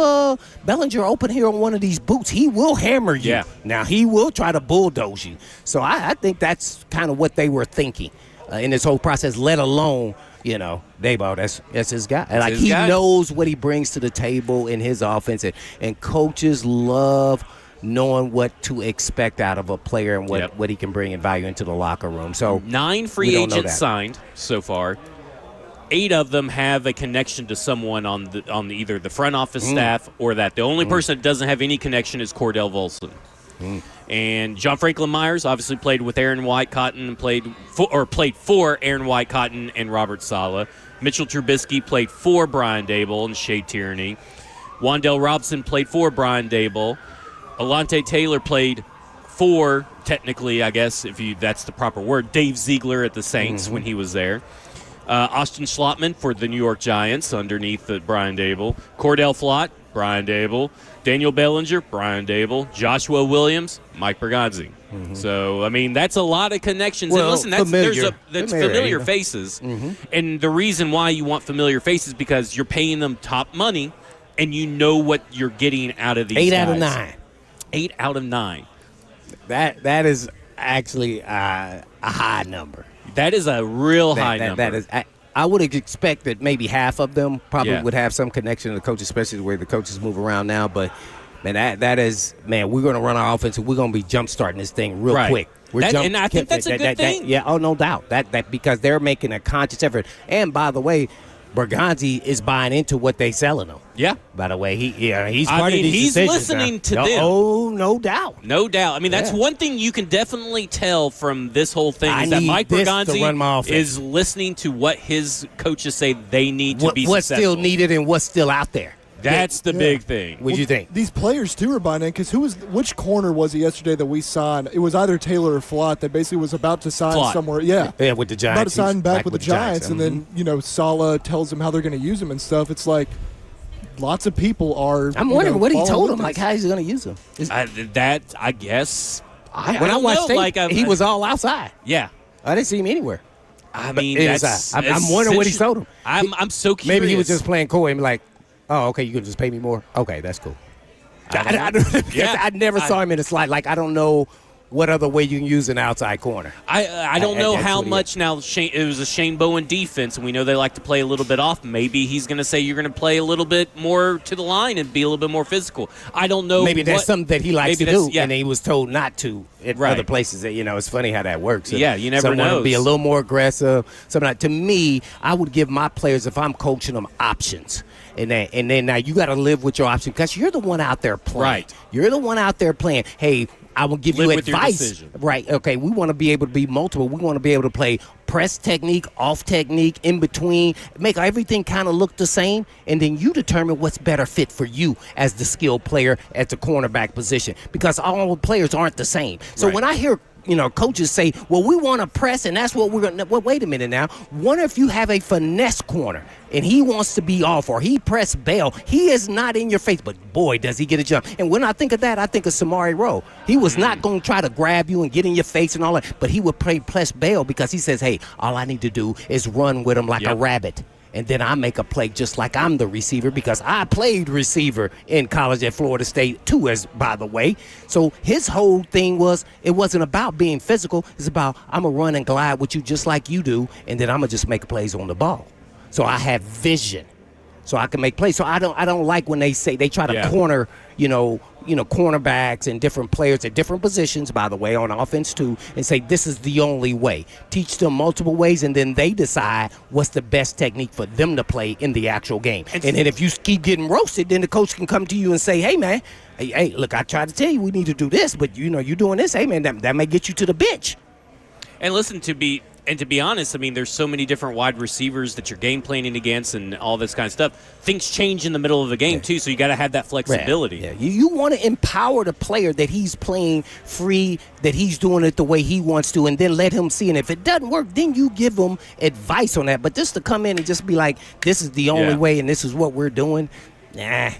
Bellinger open here on one of these boots. He will hammer you. Yeah. Now, he will try to bulldoze you. So I think that's kind of what they were thinking in this whole process, let alone, Daboll, that's his guy. Like, he knows what he brings to the table in his offense, and coaches love knowing what to expect out of a player and what he can bring in value into the locker room. So 9 free agents signed so far. 8 of them have a connection to someone on either the front office staff or that. The only person that doesn't have any connection is Cordell Volson. And John Franklin Myers obviously played with Aaron White-Cotton and played for Aaron White-Cotton and Robert Saleh. Mitchell Trubisky played for Brian Daboll and Shea Tierney. Wan'Dale Robinson played for Brian Daboll. Alante Taylor played for, technically, I guess, that's the proper word, Dave Ziegler at the Saints when he was there. Austin Schlottman for the New York Giants underneath Brian Daboll. Cordell Flott, Brian Daboll. Daniel Bellinger, Brian Daboll. Joshua Williams, Mike Berganzi. So, I mean, that's a lot of connections. Well, and listen, that's familiar faces. And the reason why you want familiar faces is because you're paying them top money and you know what you're getting out of these 8 guys. out of 9. 8 out of 9. That is actually a high number. That is a real high number. That is. I would expect that maybe half of them probably would have some connection to the coach, especially the way the coaches move around now. But, man, that is, man, we're going to run our offense and we're going to be jump-starting this thing real quick. And I think that's a good thing. No doubt. That because they're making a conscious effort. And, by the way, Berganzi is buying into what they're selling them. Yeah. By the way, he's part of these decisions. He's listening to them. Oh, no doubt. No doubt. I mean, that's one thing you can definitely tell from this whole thing is that Mike Berganzi is listening to what his coaches say they need to be successful. What's still needed and what's still out there. That's the big thing. What do you think? These players too are buying in because which corner was it yesterday that we signed? It was either Taylor or Flott that basically was about to sign Flott. somewhere. Yeah, Yeah, with the Giants. about to sign back with the Giants, and Mm-hmm. then Salah tells them how they're going to use him and stuff. It's like lots of people are. I'm wondering what he following told with him, like this. how he's going to use him. I guess. When I don't watched know, tape, he was all outside. Yeah. I didn't see him anywhere. I mean, Inside. I'm wondering what he told him. I'm so curious. Maybe he was just playing coy and be like, oh, okay, you can just pay me more? Okay, that's cool. I never saw him in a slide. Like, I don't know what other way you can use an outside corner. I don't know That's how what he much now. It was a Shane Bowen defense, and we know they like to play a little bit off. Maybe he's going to say you're going to play a little bit more to the line and be a little bit more physical. I don't know. Maybe that's something that he likes to do, yeah. and he was told not to at other places. It's funny how that works. Yeah, you never Someone know. will be a little more aggressive. Something like, to me, I would give my players, if I'm coaching them, options. And then now you got to live with your option because you're the one out there playing. Right. You're the one out there playing. Hey, I will give Live you with your advice. decision. Right. Okay. We want to be able to be multiple. We want to be able to play press technique, off technique, in between, make everything kind of look the same, and then you determine what's better fit for you as the skilled player at the cornerback position because all players aren't the same. So when I hear coaches say, well, we want to press, and that's what we're going to. Well, wait a minute now. What if you have a finesse corner, and he wants to be off, or he press bail? He is not in your face, but boy, does he get a jump. And when I think of that, I think of Samari Rowe. He was not going to try to grab you and get in your face and all that, but he would play press bail because he says, hey, all I need to do is run with him like a rabbit. And then I make a play just like I'm the receiver because I played receiver in college at Florida State too, as by the way. So his whole thing was, it wasn't about being physical. It's about, I'm going to run and glide with you just like you do, and then I'm going to just make plays on the ball. So I have vision. So I can make plays. So I don't like when they say they try to corner, cornerbacks and different players at different positions, by the way, on offense too, and say this is the only way. Teach them multiple ways, and then they decide what's the best technique for them to play in the actual game. And then if you keep getting roasted, then the coach can come to you and say, hey, man, hey, look, I tried to tell you we need to do this, but you're doing this. Hey, man, that may get you to the bench. And listen, to be honest, I mean, there's so many different wide receivers that you're game planning against and all this kind of stuff. Things change in the middle of the game, too, so you got to have that flexibility. Yeah. You want to empower the player that he's playing free, that he's doing it the way he wants to, and then let him see. And if it doesn't work, then you give him advice on that. But just to come in and just be like, this is the only way and this is what we're doing, then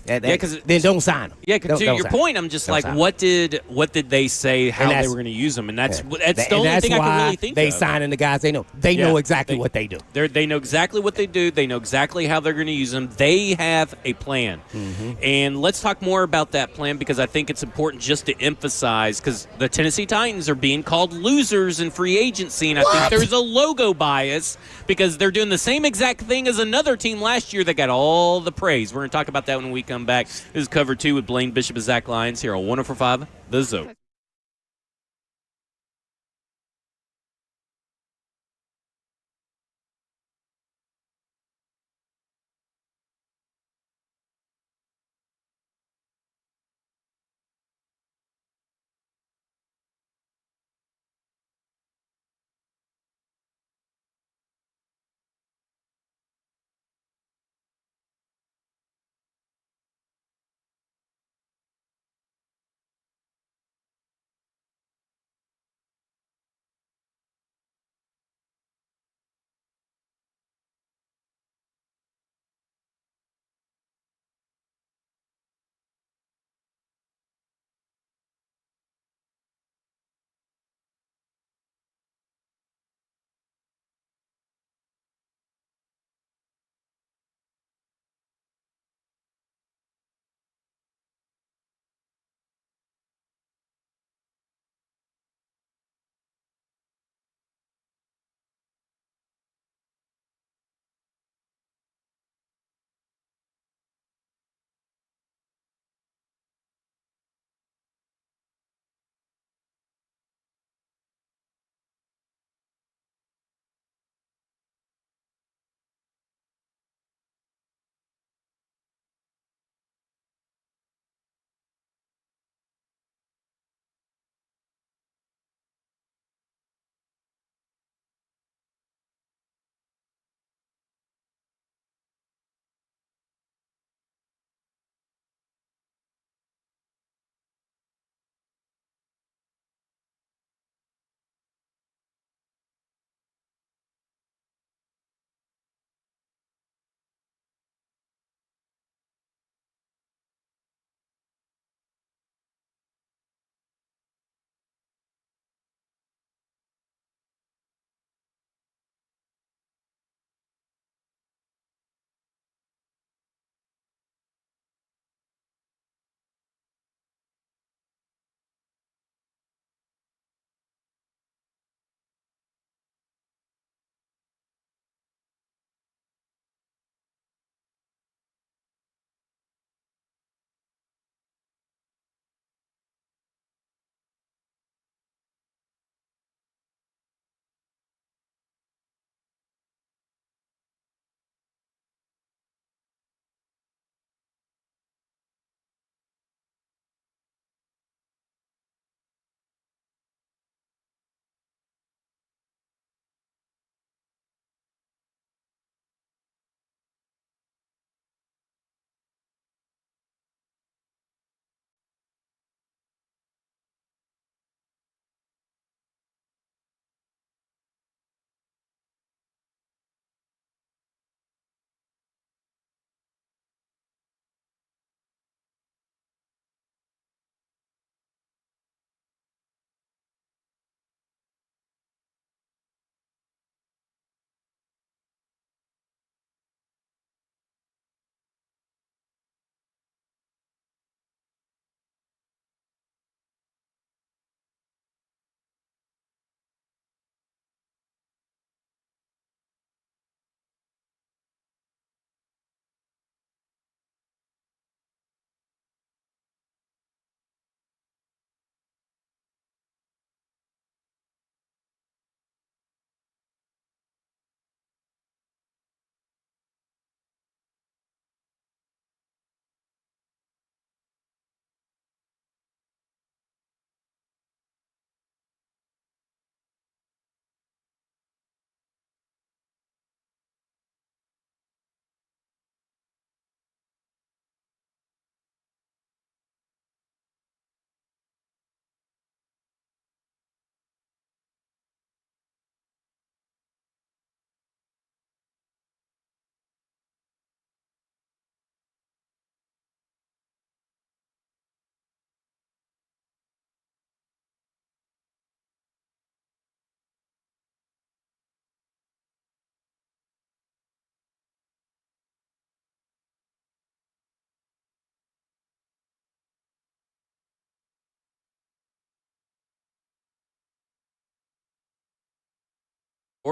don't sign them. Yeah, because to your point, I'm just like, what did they say, how they were going to use them? And that's the only thing I can really think of. They signing the guys they know. They know exactly what they do. They know exactly what they do. They know exactly how they're going to use them. They have a plan. Mm-hmm. And let's talk more about that plan because I think it's important just to emphasize because the Tennessee Titans are being called losers in free agency, and I think there's a logo bias because they're doing the same exact thing as another team last year that got all the praise. We're going to talk about that when we come back. This is Cover 2 with Blaine Bishop and Zach Lyons here on 104.5 The Zone.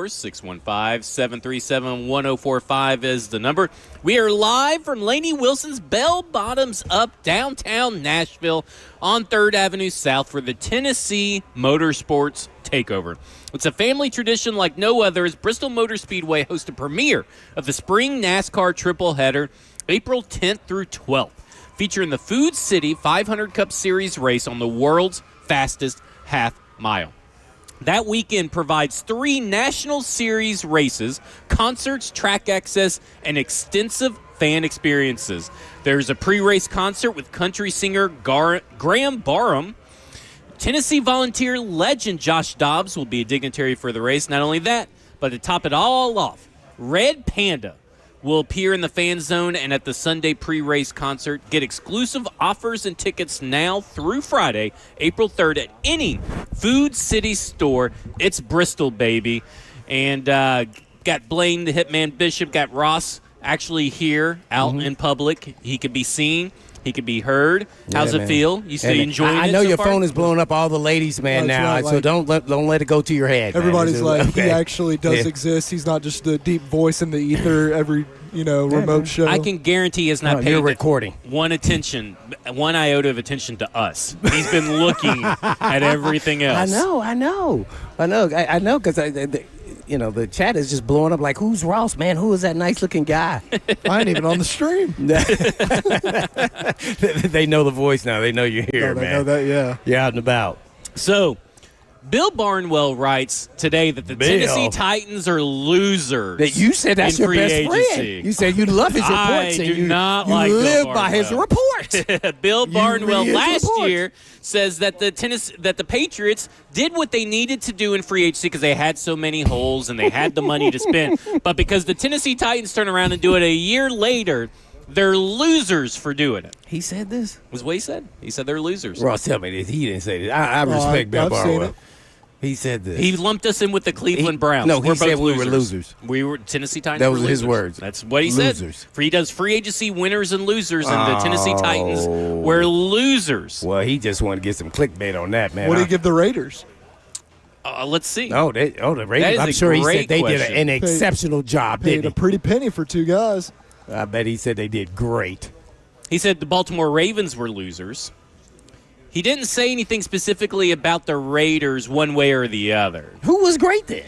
615-737-1045 is the number. We are live from Lainey Wilson's Bell Bottoms Up downtown Nashville on 3rd Avenue South for the Tennessee Motorsports Takeover. It's a family tradition like no other as Bristol Motor Speedway hosts a premiere of the Spring NASCAR Triple Header April 10th through 12th, featuring the Food City 500 Cup Series race on the world's fastest half mile. That weekend provides 3 National Series races, concerts, track access, and extensive fan experiences. There's a pre-race concert with country singer Graham Barham. Tennessee volunteer legend Josh Dobbs will be a dignitary for the race. Not only that, but to top it all off, Red Panda will appear in the fan zone and at the Sunday pre-race concert. Get exclusive offers and tickets now through Friday, April 3rd at any Food City store. It's Bristol, baby. And got Blaine, the Hitman Bishop, got Ross actually here out in public. He could be seen. He could be heard. How's it feel? You still enjoying it? I know so your far? phone is blowing up all the ladies, man, That's now. right, So don't let it go to your head. Everybody's man. like, he actually does exist. He's not just a deep voice in the ether every, remote show. I can guarantee has not paid you're recording. one iota of attention to us. He's been looking at everything else. I know, because the chat is just blowing up like, who's Ross, man? Who is that nice-looking guy? I ain't even on the stream. They know the voice now. They know you're here, They man. know that, yeah. You're out and about. So, Bill Barnwell writes today that the Tennessee Titans are losers. That you said that's in your free best agency. friend. You said you love his reports. I and do you, not you like Bill live by his Barnwell. reports. Bill Barnwell read his last reports. year says that the Patriots did what they needed to do in free agency because they had so many holes and they had the money to spend. But because the Tennessee Titans turn around and do it a year later, they're losers for doing it. He said this? Was what he said. He said they're losers. Ross, tell me this. He didn't say this. I respect Bill I've seen Barnwell. it. He said this. He lumped us in with the Cleveland Browns. No, he We're said both we were losers. We were Tennessee Titans. That were was his losers. words. That's what he Losers. said. He does free agency winners and losers, and the Tennessee Titans were losers. Well, he just wanted to get some clickbait on that, man. What do you give the Raiders? Let's see. the Raiders. That is I'm a sure he great said they question. did an exceptional job, Paid a didn't pretty penny for 2 guys. he? I bet he said they did great. He said the Baltimore Ravens were losers. He didn't say anything specifically about the Raiders one way or the other. Who was great then?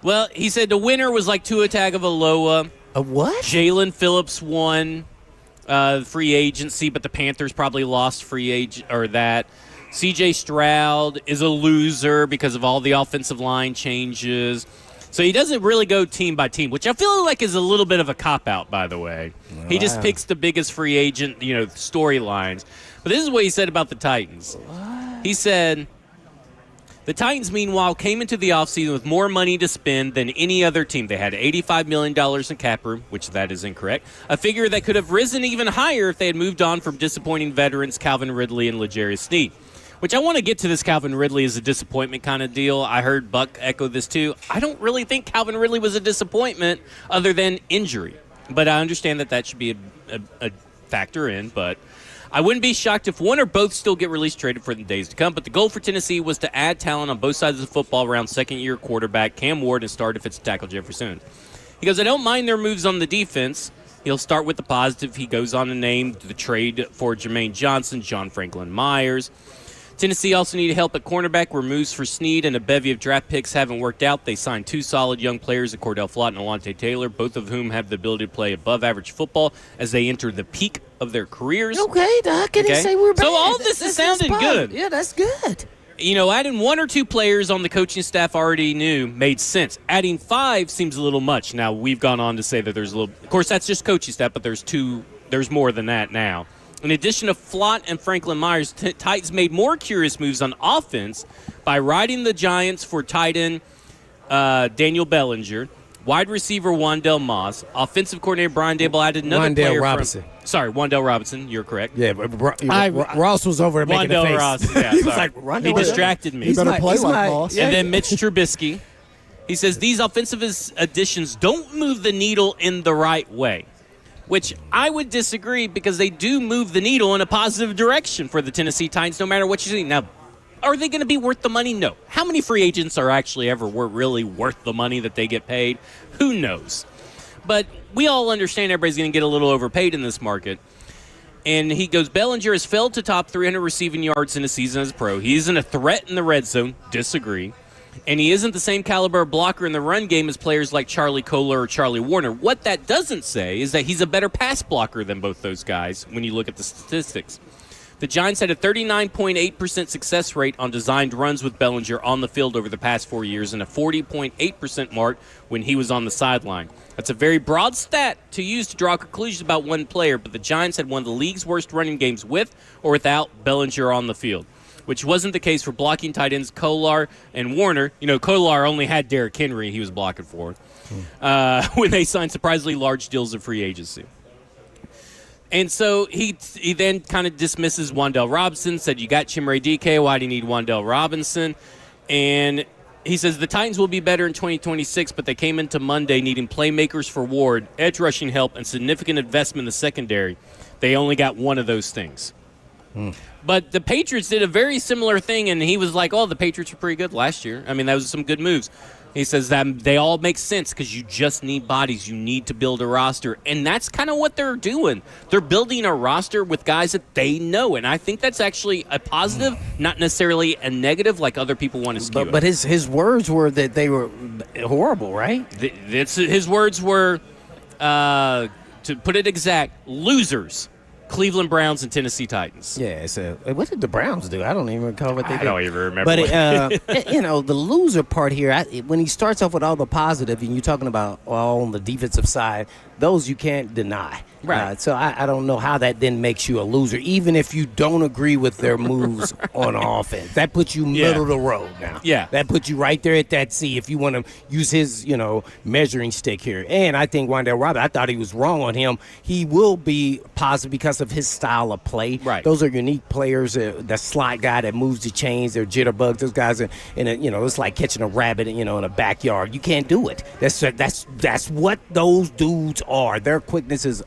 Well, he said the winner was like Tua Tagovailoa. A what? Jalen Phillips won free agency, but the Panthers probably lost free agent or that. C.J. Stroud is a loser because of all the offensive line changes. So he doesn't really go team by team, which I feel like is a little bit of a cop-out, by the way. Wow. He just picks the biggest free agent, storylines. But this is what he said about the Titans. What? He said, the Titans, meanwhile, came into the offseason with more money to spend than any other team. They had $85 million in cap room, which that is incorrect, a figure that could have risen even higher if they had moved on from disappointing veterans Calvin Ridley and L'Jarius Sneed. Which I want to get to this Calvin Ridley as a disappointment kind of deal. I heard Buck echo this too. I don't really think Calvin Ridley was a disappointment other than injury. But I understand that should be a factor in. But I wouldn't be shocked if one or both still get released, traded for the days to come. But the goal for Tennessee was to add talent on both sides of the football around second-year quarterback Cam Ward and star defensive tackle Jeffrey Simmons. He goes, I don't mind their moves on the defense. He'll start with the positive. He goes on to name the trade for Jermaine Johnson, John Franklin Myers. Tennessee also needed help at cornerback, where moves for Sneed and a bevy of draft picks haven't worked out. They signed 2 solid young players, Cordell Flott and Alontae Taylor, both of whom have the ability to play above-average football as they enter the peak of their careers. Okay, how can he say we're bad? So all this is sounding good. Yeah, that's good. Adding 1 or 2 players on the coaching staff already knew made sense. Adding 5 seems a little much. Now, we've gone on to say that there's a little – of course, that's just coaching staff, but there's more than that now. In addition to Flott and Franklin Myers, Titans made more curious moves on offense by riding the Giants for tight end Daniel Bellinger, wide receiver Wandell Moss, offensive coordinator Brian Dable added another player Wandell Robinson. You're correct. Yeah, but Ross was over there making a face. Ross, yeah, he was like, he distracted me. He better play like Moss. And then Mitch Trubisky. He says these offensive additions don't move the needle in the right way. Which I would disagree because they do move the needle in a positive direction for the Tennessee Titans no matter what you see. Now, Are they going to be worth the money? No. How many free agents are actually ever really worth the money that they get paid? Who knows? But we all understand everybody's going to get a little overpaid in this market. And he goes, Bellinger has failed to top 300 receiving yards in a season as a pro. He isn't a threat in the red zone. Disagree. And he isn't the same caliber of blocker in the run game as players like Charlie Kohler or Charlie Warner. What that doesn't say is that he's a better pass blocker than both those guys when you look at the statistics. The Giants had a 39.8% success rate on designed runs with Bellinger on the field over the past 4 years and a 40.8% mark when he was on the sideline. That's a very broad stat to use to draw conclusions about one player, but the Giants had one of the league's worst running games with or without Bellinger on the field, which wasn't the case for blocking tight ends Kohler and Warner. You know, Kohler only had Derrick Henry he was blocking for when they signed surprisingly large deals of free agency. And so he then kind of dismisses Wan'Dale Robinson, said, you got Chimere DK, why do you need Wan'Dale Robinson? And he says the Titans will be better in 2026, but they came into Monday needing playmakers for Ward, edge rushing help, and significant investment in the secondary. They only got one of those things. But the Patriots did a very similar thing, and he was like, oh, the Patriots were pretty good last year. I mean, that was some good moves. He says that they all make sense because you just need bodies. You need to build a roster. And that's kind of what they're doing. They're building a roster with guys that they know. And I think that's actually a positive, not necessarily a negative like other people want to skew it. But his words were that they were horrible, right? His words were, to put it exact, losers. Cleveland Browns and Tennessee Titans. Yeah, so what did the Browns do? I don't even recall what they did. I don't even remember. But, the loser part here, when he starts off with all the positive and you're talking about all on the defensive side, those you can't deny. Right. So I don't know how that then makes you a loser, even if you don't agree with their moves on offense. That puts you middle of the road now. Yeah. That puts you right there at that C if you want to use his, measuring stick here. And I think Wan'Dale Robinson, I thought he was wrong on him. He will be positive because of his style of play. Right. Those are unique players. The slot guy that moves the chains, they're jitterbugs. Those guys are, it's like catching a rabbit, in a backyard. You can't do it. That's what those dudes are. Their quickness is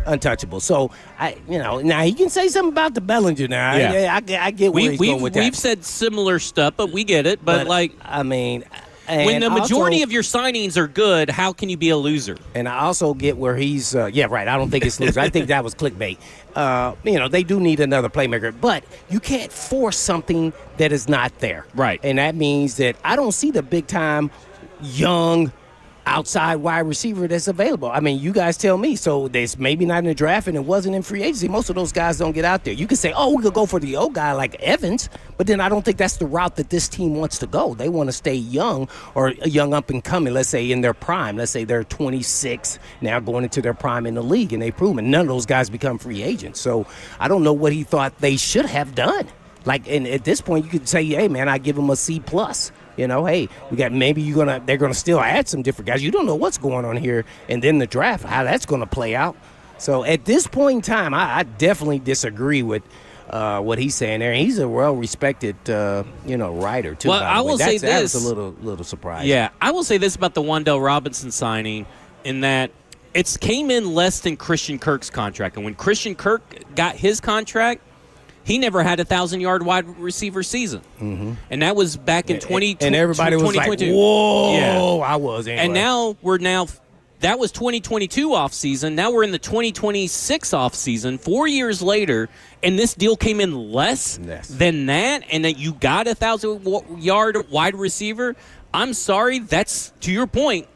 untouchable. So now he can say something about the Bellinger. Now, yeah. I get where he's going with that. We've said similar stuff, but we get it. But when the majority of your signings are good, how can you be a loser? And I also get where he's I don't think it's loser. I think that was clickbait. They do need another playmaker, but you can't force something that is not there. Right. And that means that I don't see the big time young outside wide receiver that's available. I mean, you guys tell me. So there's maybe not in the draft and it wasn't in free agency. Most of those guys don't get out there. You can say, we could go for the old guy like Evans, but then I don't think that's the route that this team wants to go. They want to stay young or young up and coming, let's say in their prime. Let's say they're 26 now going into their prime in the league and they've proven none of those guys become free agents. So I don't know what he thought they should have done. And at this point, you could say, hey, man, I give him a C+. Hey, we got they're gonna still add some different guys. You don't know what's going on here, and then the draft, how that's gonna play out. So at this point in time, I definitely disagree with what he's saying there. He's a well-respected, writer too. Well, I will say this: that was a little surprising. Yeah, I will say this about the Wan'Dale Robinson signing, in that it came in less than Christian Kirk's contract, and when Christian Kirk got his contract, he never had a 1,000-yard wide receiver season. Mm-hmm. And that was back in 2020. And everybody was like, whoa, yeah. I was anyway. And that was 2022 offseason. Now we're in the 2026 offseason, 4 years later, and this deal came in less than that, and that you got a 1,000-yard wide receiver. I'm sorry, that's, to your point,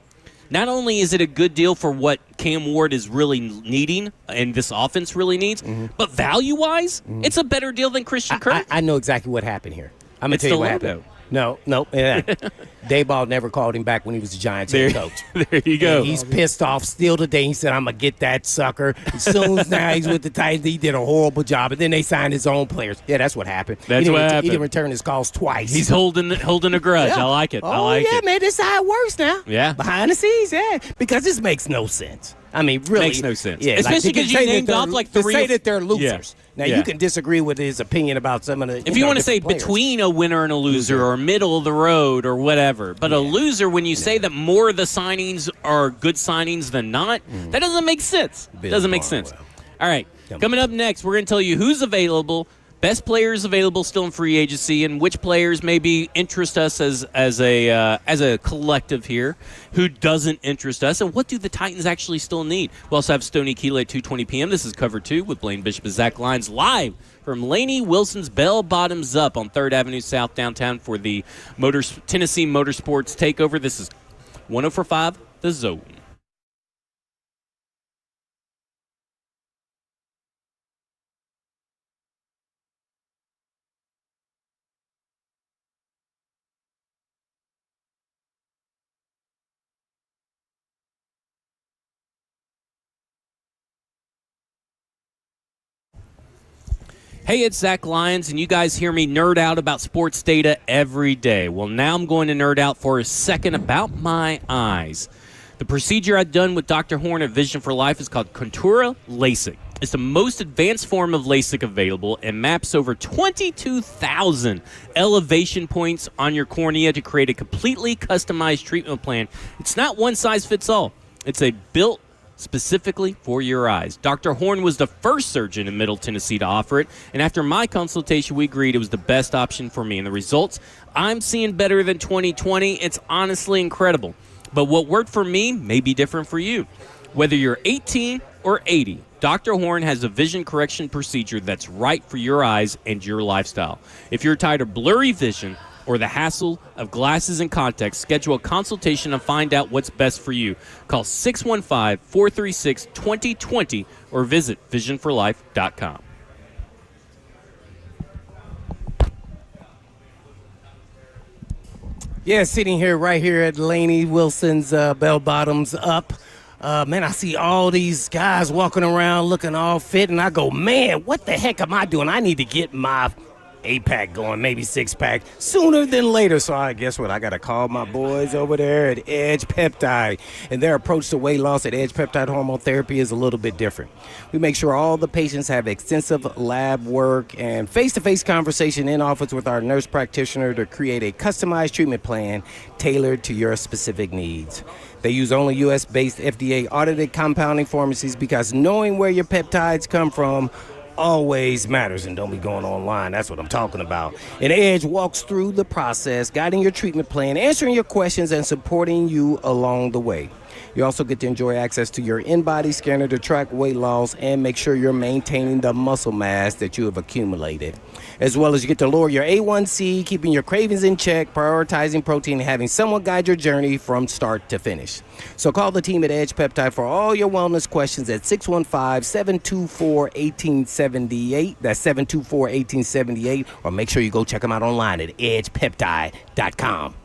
not only is it a good deal for what Cam Ward is really needing and this offense really needs, but value-wise, it's a better deal than Christian Kirk. I know exactly what happened here. I'm going to tell you what happened. No. Yeah. Dayball never called him back when he was the Giants head coach. There you go. He's pissed off still today. He said, I'm going to get that sucker. As soon as now he's with the Titans, he did a horrible job. And then they signed his own players. Yeah, that's what happened. He didn't return his calls twice. He's holding a grudge. Yeah. I like it. Man, this is how it works now. Yeah. Behind the scenes, yeah. Because this makes no sense. I mean, really. Makes no sense. Yeah, especially because you named off like three. To say that they're losers. Yeah. Now, you can disagree with his opinion about some of the. If you want to say players. between a winner and a loser or middle of the road or whatever, but a loser, when you say that more of the signings are good signings than not, that doesn't make sense. Doesn't make sense. All right. Coming up next, we're going to tell you who's available. best players available still in free agency, and which players maybe interest us as a collective here, who doesn't interest us, and what do the Titans actually still need. We also have Stony Keely at 2:20 p.m. This is Cover 2 with Blaine Bishop and Zach Lyons live from Laney Wilson's Bell Bottoms Up on 3rd Avenue South downtown for the Tennessee Motorsports Takeover. This is 104.5 The Zone. Hey, it's Zach Lyons, and you guys hear me nerd out about sports data every day. Well, now I'm going to nerd out for a second about my eyes. The procedure I've done with Dr. Horn at Vision for Life is called Contura LASIK. It's the most advanced form of LASIK available and maps over 22,000 elevation points on your cornea to create a completely customized treatment plan. It's not one size fits all. It's a built specifically for your eyes. Dr. Horn was the first surgeon in Middle Tennessee to offer it, and after my consultation, we agreed it was the best option for me. And the results, I'm seeing better than 20/20. It's honestly incredible. But what worked for me may be different for you. Whether you're 18 or 80, Dr. Horn has a vision correction procedure that's right for your eyes and your lifestyle. If you're tired of blurry vision or the hassle of glasses and contacts, schedule a consultation and find out what's best for you. Call 615-436-2020 or visit visionforlife.com. Yeah, sitting here right here at Laney Wilson's Bell Bottoms Up. Man, I see all these guys walking around looking all fit, and I go, man, what the heck am I doing? I need to get my 8-pack going, maybe 6-pack, sooner than later. So I guess what? I got to call my boys over there at Edge Peptide. And their approach to weight loss at Edge Peptide Hormone Therapy is a little bit different. We make sure all the patients have extensive lab work and face-to-face conversation in office with our nurse practitioner to create a customized treatment plan tailored to your specific needs. They use only U.S.-based FDA-audited compounding pharmacies because knowing where your peptides come from always matters. And don't be going online. That's what I'm talking about. And Edge walks through the process, guiding your treatment plan, answering your questions, and supporting you along the way. You also get to enjoy access to your in-body scanner to track weight loss and make sure you're maintaining the muscle mass that you have accumulated. As well as you get to lower your A1C, keeping your cravings in check, prioritizing protein, and having someone guide your journey from start to finish. So call the team at Edge Peptide for all your wellness questions at 615-724-1878. That's 724-1878. Or make sure you go check them out online at edgepeptide.com.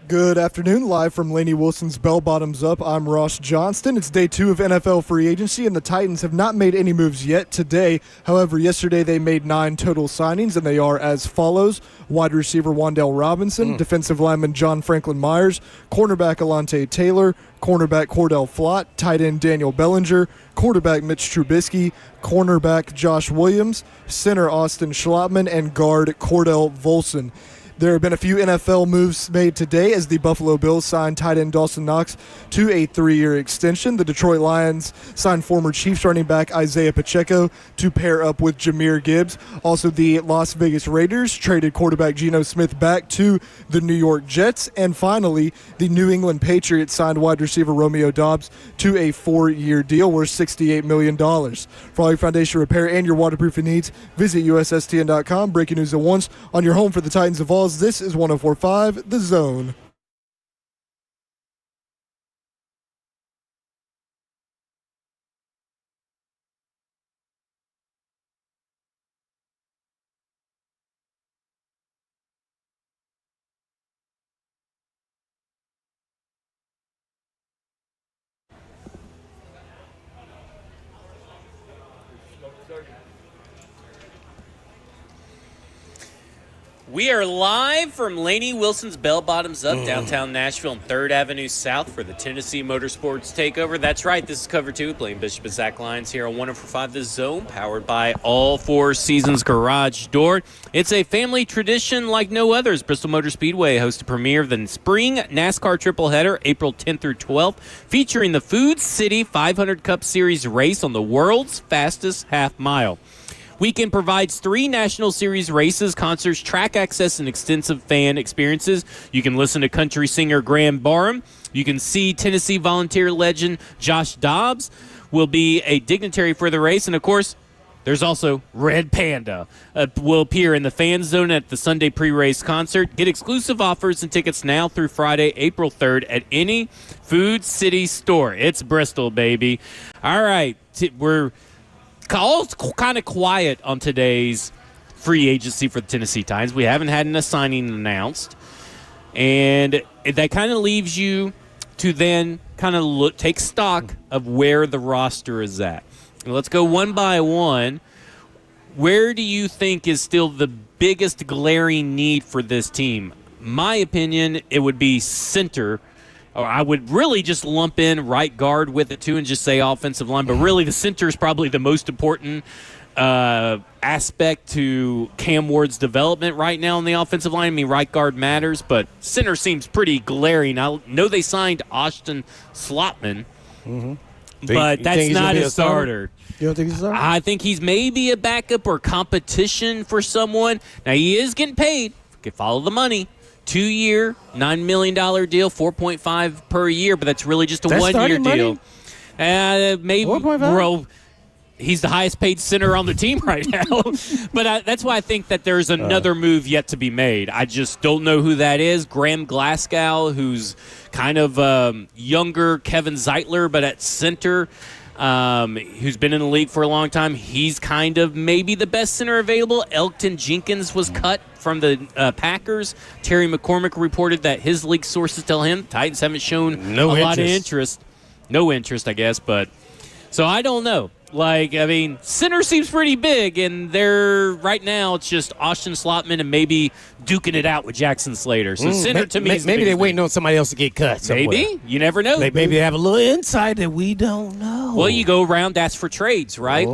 Good afternoon, live from Laney Wilson's Bell Bottoms Up. I'm Ross Johnston. It's day 2 of NFL free agency, and the Titans have not made any moves yet today. However, yesterday they made 9 total signings, and they are as follows. Wide receiver Wan'Dale Robinson, defensive lineman John Franklin Myers, cornerback Alante Taylor, cornerback Cordell Flott, tight end Daniel Bellinger, quarterback Mitch Trubisky, cornerback Josh Williams, center Austin Schlottman, and guard Cordell Volson. There have been a few NFL moves made today as the Buffalo Bills signed tight end Dawson Knox to a 3-year extension. The Detroit Lions signed former Chiefs running back Isaiah Pacheco to pair up with Jahmyr Gibbs. Also, the Las Vegas Raiders traded quarterback Geno Smith back to the New York Jets. And finally, the New England Patriots signed wide receiver Romeo Doubs to a 4-year deal worth $68 million. For all your foundation repair and your waterproofing needs, visit USSTN.com. Breaking news at once on your home for the Titans of all. This is 104.5 The Zone. We are live from Laney Wilson's Bell Bottoms Up, downtown Nashville and 3rd Avenue South for the Tennessee Motorsports Takeover. That's right, this is Cover 2, playing Bishop and Zach Lyons here on 104.5 The Zone, powered by All Four Seasons Garage Door. It's a family tradition like no others. Bristol Motor Speedway hosts a premiere of the Spring NASCAR Triple Header, April 10th through 12th, featuring the Food City 500 Cup Series race on the world's fastest half mile. Weekend provides 3 National Series races, concerts, track access, and extensive fan experiences. You can listen to country singer Graham Barham. You can see Tennessee volunteer legend Josh Dobbs will be a dignitary for the race. And, of course, there's also Red Panda will appear in the fan zone at the Sunday pre-race concert. Get exclusive offers and tickets now through Friday, April 3rd at any Food City store. It's Bristol, baby. All right, we're all kind of quiet on today's free agency for the Tennessee Titans. We haven't had a signing announced. And that kind of leaves you to then kind of take stock of where the roster is at. And let's go one by one. Where do you think is still the biggest glaring need for this team? My opinion, it would be center. Or I would really just lump in right guard with it, too, and just say offensive line. But really, the center is probably the most important aspect to Cam Ward's development right now on the offensive line. I mean, right guard matters, but center seems pretty glaring. I know they signed Austin Schlottman, but that's not a starter. You don't think he's a starter? I think he's maybe a backup or competition for someone. Now, he is getting paid. If you follow the money. 2-year, $9 million deal, $4.5 per year, but that's really just a 1-year deal. Maybe, 4.5? bro, he's the highest paid center on the team right now. But that's why I think that there's another move yet to be made. I just don't know who that is. Graham Glasgow, who's kind of younger Kevin Zeitler, but at center, who's been in the league for a long time. He's kind of maybe the best center available. Elgton Jenkins was cut from the Packers. Terry McCormick reported that his league sources tell him Titans haven't shown a lot of interest. No interest, I guess. But so I don't know. Center seems pretty big, and they're right now it's just Austin Schlottman and maybe duking it out with Jackson Slater. So center to me is maybe they're waiting on somebody else to get cut somewhere. Maybe. You never know. Maybe they have a little insight that we don't know. Well, you go around, ask for trades, right?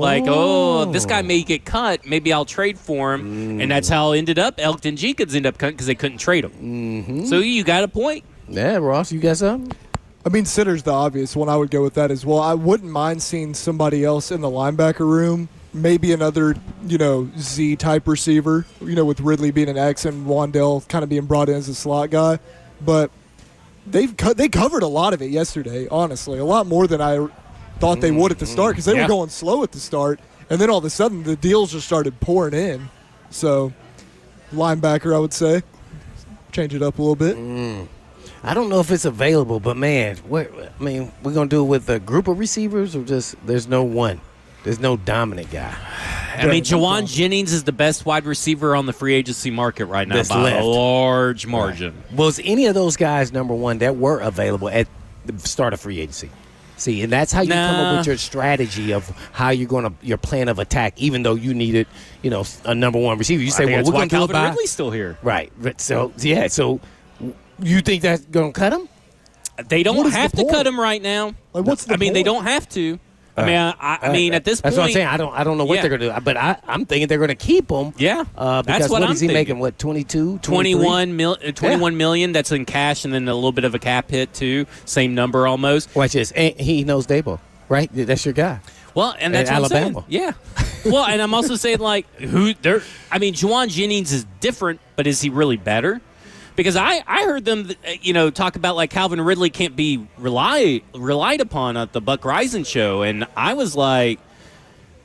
This guy may get cut. Maybe I'll trade for him. And that's how it ended up. Elgton Jenkins ended up cutting because they couldn't trade him. So you got a point. Yeah, Ross, you got something? I mean, center's the obvious one. I would go with that as well. I wouldn't mind seeing somebody else in the linebacker room, maybe another, Z-type receiver, with Ridley being an X and Wan'Dale kind of being brought in as a slot guy. But they covered a lot of it yesterday, honestly, a lot more than I thought they would at the start because they were going slow at the start, and then all of a sudden the deals just started pouring in. So, linebacker, I would say. Change it up a little bit. I don't know if it's available, but, man, we're going to do it with a group of receivers or just there's no one. There's no dominant guy. I mean, Jawan Jennings is the best wide receiver on the free agency market right now by a large margin. Right. Was any of those guys, number one, that were available at the start of free agency? See, and that's how you come up with your strategy of how you're going to your plan of attack, even though you needed, a number one receiver. You say, well, we're going to do it by Ridley's still here, right? So you think that's going to cut him? They don't have to cut him right now. Like, what's the point? They don't have to. I mean, at this point, that's what I'm saying. I don't know what they're going to do, but I'm thinking they're going to keep him. Yeah, because that's what is he making? What 22, 21 million. That's in cash, and then a little bit of a cap hit too. Same number almost. Watch this. And he knows Dabo, right? That's your guy. Well, and that's what Alabama. I'm saying. Yeah. Well, and I'm also saying Jawan Jennings is different, but is he really better? Because I heard them, talk about like Calvin Ridley can't be relied upon at the Buck Reisen show, and I was like,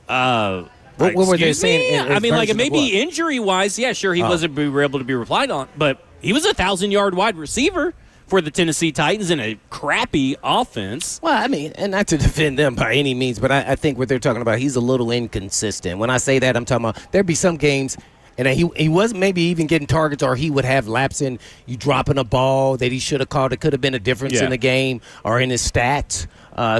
what were they saying? I mean, like maybe injury wise, yeah, sure, he wasn't able to be relied on, but he was a 1,000-yard wide receiver for the Tennessee Titans in a crappy offense. Well, I mean, and not to defend them by any means, but I think what they're talking about, he's a little inconsistent. When I say that, I'm talking about there'd be some games. And he wasn't maybe even getting targets, or he would have laps in you dropping a ball that he should have called. It could have been a difference in the game or in his stats.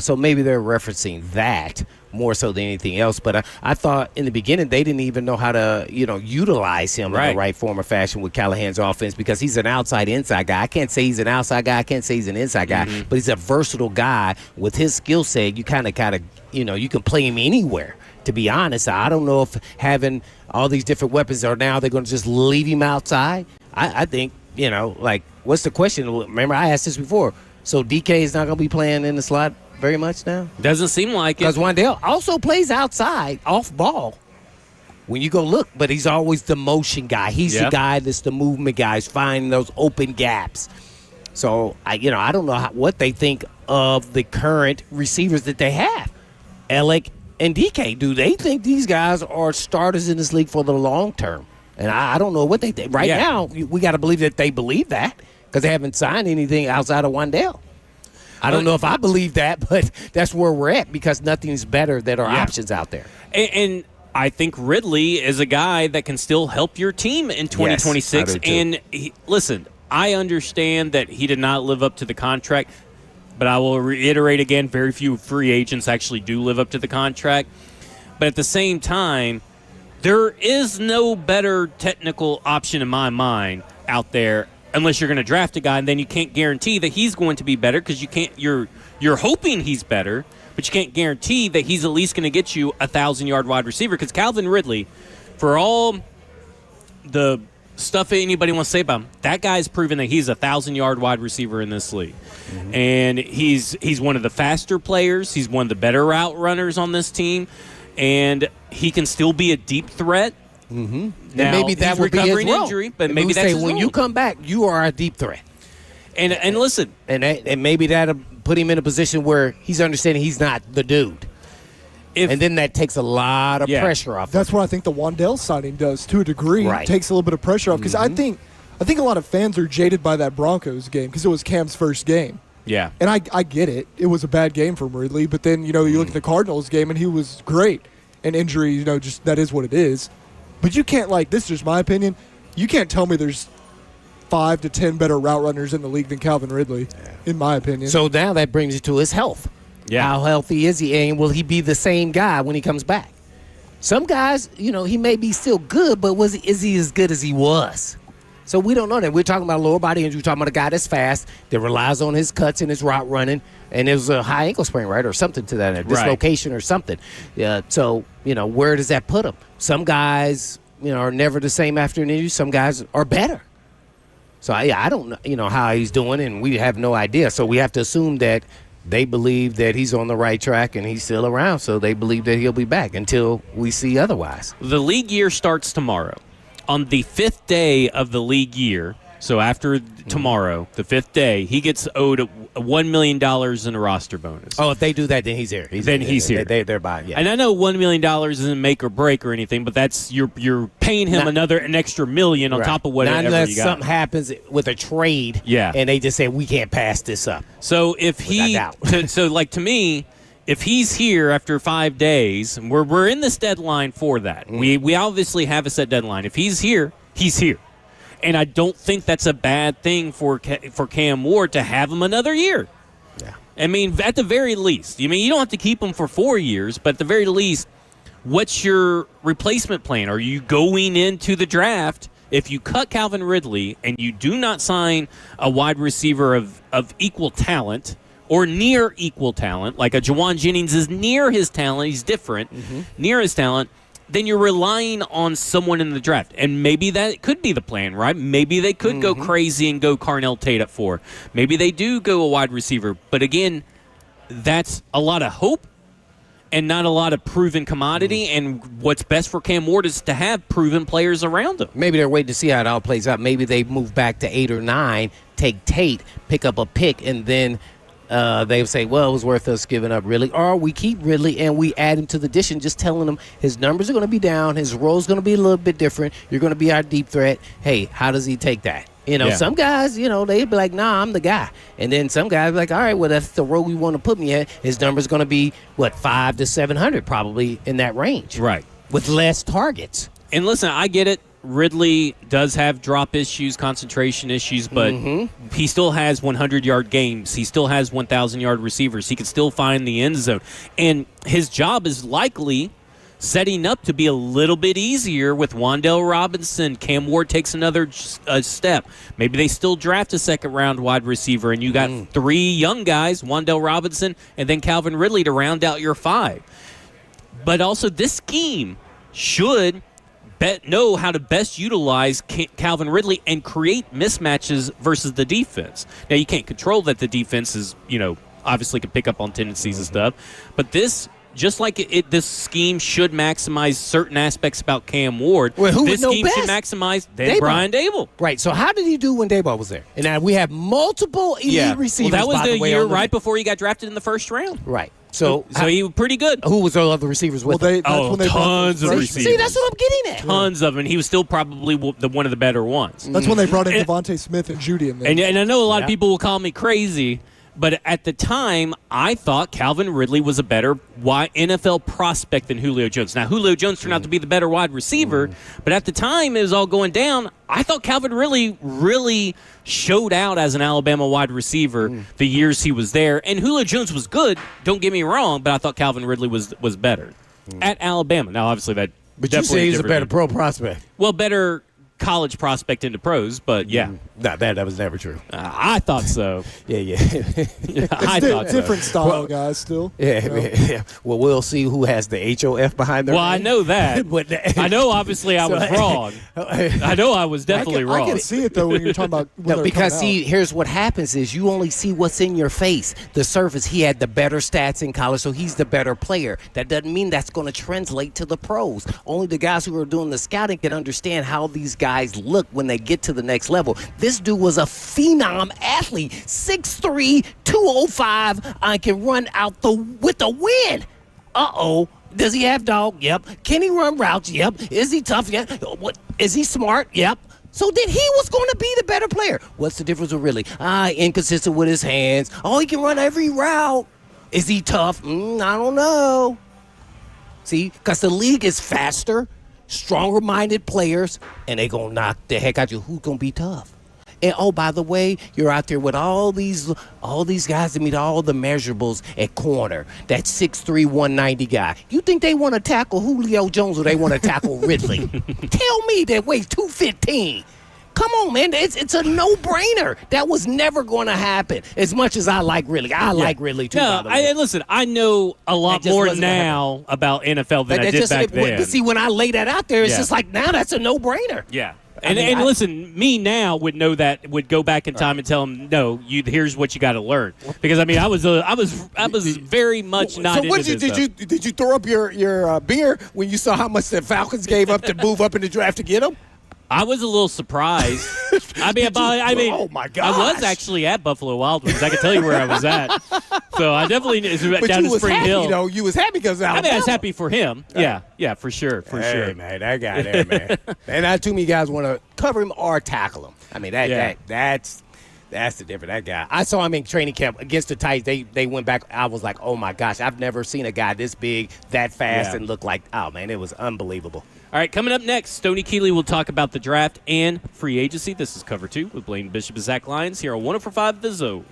So maybe they're referencing that more so than anything else. But I thought in the beginning they didn't even know how to utilize him in the right form or fashion with Callahan's offense, because he's an inside guy. I can't say he's an outside guy. I can't say he's an inside guy. But he's a versatile guy with his skill set. You kind of you can play him anywhere. To be honest, I don't know if having all these different weapons are now they're going to just leave him outside. I think, what's the question? Remember, I asked this before. So DK is not going to be playing in the slot very much now? Doesn't seem like it. Because Wandale also plays outside, off ball, when you go look. But he's always the motion guy. He's the guy that's the movement guy. He's finding those open gaps. So, I don't know what they think of the current receivers that they have. Alec and DK, do they think these guys are starters in this league for the long term? And I don't know what they think. Right now, we got to believe that they believe that, because they haven't signed anything outside of Wandale. I don't know if I believe that, but that's where we're at, because nothing's better than our options out there. And I think Ridley is a guy that can still help your team in 2026. Yes, and listen, I understand that he did not live up to the contract. But I will reiterate again, very few free agents actually do live up to the contract. But at the same time, there is no better technical option in my mind out there, unless you're going to draft a guy, and then you can't guarantee that he's going to be better, because you can't. You're hoping he's better, but you can't guarantee that he's at least going to get you a 1,000-yard wide receiver. Because Calvin Ridley, for all the stuff anybody wants to say about him, that guy's proven that he's a 1,000-yard wide receiver in this league. And he's one of the faster players. He's one of the better route runners on this team, and he can still be a deep threat. Now, maybe that would be his role. Injury, but maybe that's his when role. You come back, you are a deep threat. And listen, and maybe that'll put him in a position where he's understanding he's not the dude. And then that takes a lot of pressure off. That's what I think the Wandale signing does to a degree. Right. Takes a little bit of pressure off, because I think a lot of fans are jaded by that Broncos game, because it was Cam's first game. Yeah. And I get it. It was a bad game for Ridley, but then, you look at the Cardinals game and he was great. And injury, just that is what it is. But you can't, this is just my opinion, you can't tell me there's 5 to 10 better route runners in the league than Calvin Ridley, in my opinion. So now that brings you to his health. Yeah. How healthy is he, and will he be the same guy when he comes back? Some guys, he may be still good, but is he as good as he was? So we don't know that. We're talking about lower body injury. We're talking about a guy that's fast, that relies on his cuts and his route running, and it was a high ankle sprain, right, or something to that, a dislocation or something. So, where does that put him? Some guys, are never the same after an injury. Some guys are better. So, I don't know, how he's doing, and we have no idea. So we have to assume that they believe that he's on the right track and he's still around, so they believe that he'll be back until we see otherwise. The league year starts tomorrow. On the 5th day of the league year, so after tomorrow, the 5th day, he gets owed $1 million in a roster bonus. Oh, if they do that, then he's here. He's here. They're buying. Yeah. And I know $1 million isn't make or break or anything, but that's you're paying him an extra $1 million on top of whatever unless you got. Something happens with a trade, and they just say we can't pass this up. So if to me, if he's here after 5 days, and we're in this deadline for that. We obviously have a set deadline. If he's here, he's here. And I don't think that's a bad thing for Cam Ward to have him another year. Yeah. I mean, at the very least. I mean, you don't have to keep him for 4 years, but at the very least, what's your replacement plan? Are you going into the draft, if you cut Calvin Ridley and you do not sign a wide receiver of equal talent or near equal talent, like a Jawan Jennings is near his talent, he's different, near his talent, then you're relying on someone in the draft. And maybe that could be the plan, right? Maybe they could go crazy and go Carnell Tate at 4. Maybe they do go a wide receiver. But again, that's a lot of hope and not a lot of proven commodity. And what's best for Cam Ward is to have proven players around him. Maybe they're waiting to see how it all plays out. Maybe they move back to 8 or 9, take Tate, pick up a pick, and then they would say, well, it was worth us giving up Ridley. Or we keep Ridley and we add him to the addition, just telling him his numbers are going to be down, his role is going to be a little bit different. You're going to be our deep threat. Hey, how does he take that? Some guys, they'd be like, nah, I'm the guy. And then some guys be like, all right, well, that's the role we want to put me at. His number's going to be, 500 to 700 probably in that range. Right. With less targets. And listen, I get it. Ridley does have drop issues, concentration issues, but he still has 100-yard games. He still has 1,000-yard receivers. He can still find the end zone. And his job is likely setting up to be a little bit easier with Wan'Dale Robinson. Cam Ward takes another step. Maybe they still draft a second-round wide receiver, and you got 3 young guys, Wan'Dale Robinson and then Calvin Ridley to round out your 5. But also this scheme should know how to best utilize Calvin Ridley and create mismatches versus the defense. Now, you can't control that the defense is, obviously can pick up on tendencies and stuff. But this, just like this scheme should maximize certain aspects about Cam Ward, this scheme should maximize Brian Dable. Right. So how did he do when Dable was there? And now we have multiple elite receivers. Well, that was the year right before he got drafted in the first round. Right. So he was pretty good. Who was all other receivers with him? Tons of receivers. See, that's what I'm getting at. Tons of them. And he was still probably one of the better ones. That's when they brought in Devontae Smith and Judy in there. And I know a lot of people will call me crazy, but at the time, I thought Calvin Ridley was a better NFL prospect than Julio Jones. Now, Julio Jones turned out to be the better wide receiver, but at the time it was all going down. I thought Calvin Ridley really showed out as an Alabama wide receiver the years he was there. And Julio Jones was good, don't get me wrong, but I thought Calvin Ridley was better at Alabama. Now, obviously, that but you say he's a better pro prospect. Well, better college prospect into pros, but yeah. That was never true. I thought so. Yeah. I thought different style, guys, still. Yeah. Well, we'll see who has the HOF behind their name. I know that. But I know, obviously, I was wrong. I know I was definitely wrong. I can see it, though, when you're talking about no, because, here's what happens is you only see what's in your face, the surface. He had the better stats in college, so he's the better player. That doesn't mean that's going to translate to the pros. Only the guys who are doing the scouting can understand how these guys look when they get to the next level. This dude was a phenom athlete, 6'3", 205, can run out with the win. Uh-oh. Does he have dog? Yep. Can he run routes? Yep. Is he tough? Yep. What? Is he smart? Yep. So then he was going to be the better player. What's the difference with Ridley? Inconsistent with his hands. Oh, he can run every route. Is he tough? I don't know. See, because the league is faster, stronger-minded players, and they going to knock the heck out of you. Who's going to be tough? And, oh, by the way, you're out there with all these guys that meet all the measurables at corner. That 6'3", 190 guy. You think they want to tackle Julio Jones or they want to tackle Ridley? Tell me that weighs 215. Come on, man. It's a no-brainer. That was never going to happen. As much as I like Ridley. I like Ridley, too, by the way. Listen, I know a lot more now about NFL than I did back then. But see, when I lay that out there, it's just like, now that's a no-brainer. Yeah. And listen, me now would know that, would go back in time and tell him, no, here's what you got to learn. Because I mean, I was very much not into this stuff. Did you throw up your beer when you saw how much the Falcons gave up to move up in the draft to get him? I was a little surprised. Oh my God! I was actually at Buffalo Wild Wings. I can tell you where I was at. So I definitely down to Spring Hill. Though you was happy because I was happy for him. Yeah, for sure, sure. Man, that guy there, man. And not too many guys want to cover him or tackle him. I mean, that's That's the difference. That guy. I saw him in training camp against the Titans. They went back. I was like, oh my gosh, I've never seen a guy this big, that fast, Yeah. and look like. Oh man, it was unbelievable. All right, coming up next, Stony Keely will talk about the draft and free agency. This is Cover 2 with Blaine Bishop and Zach Lyons here on 104.5 The Zone.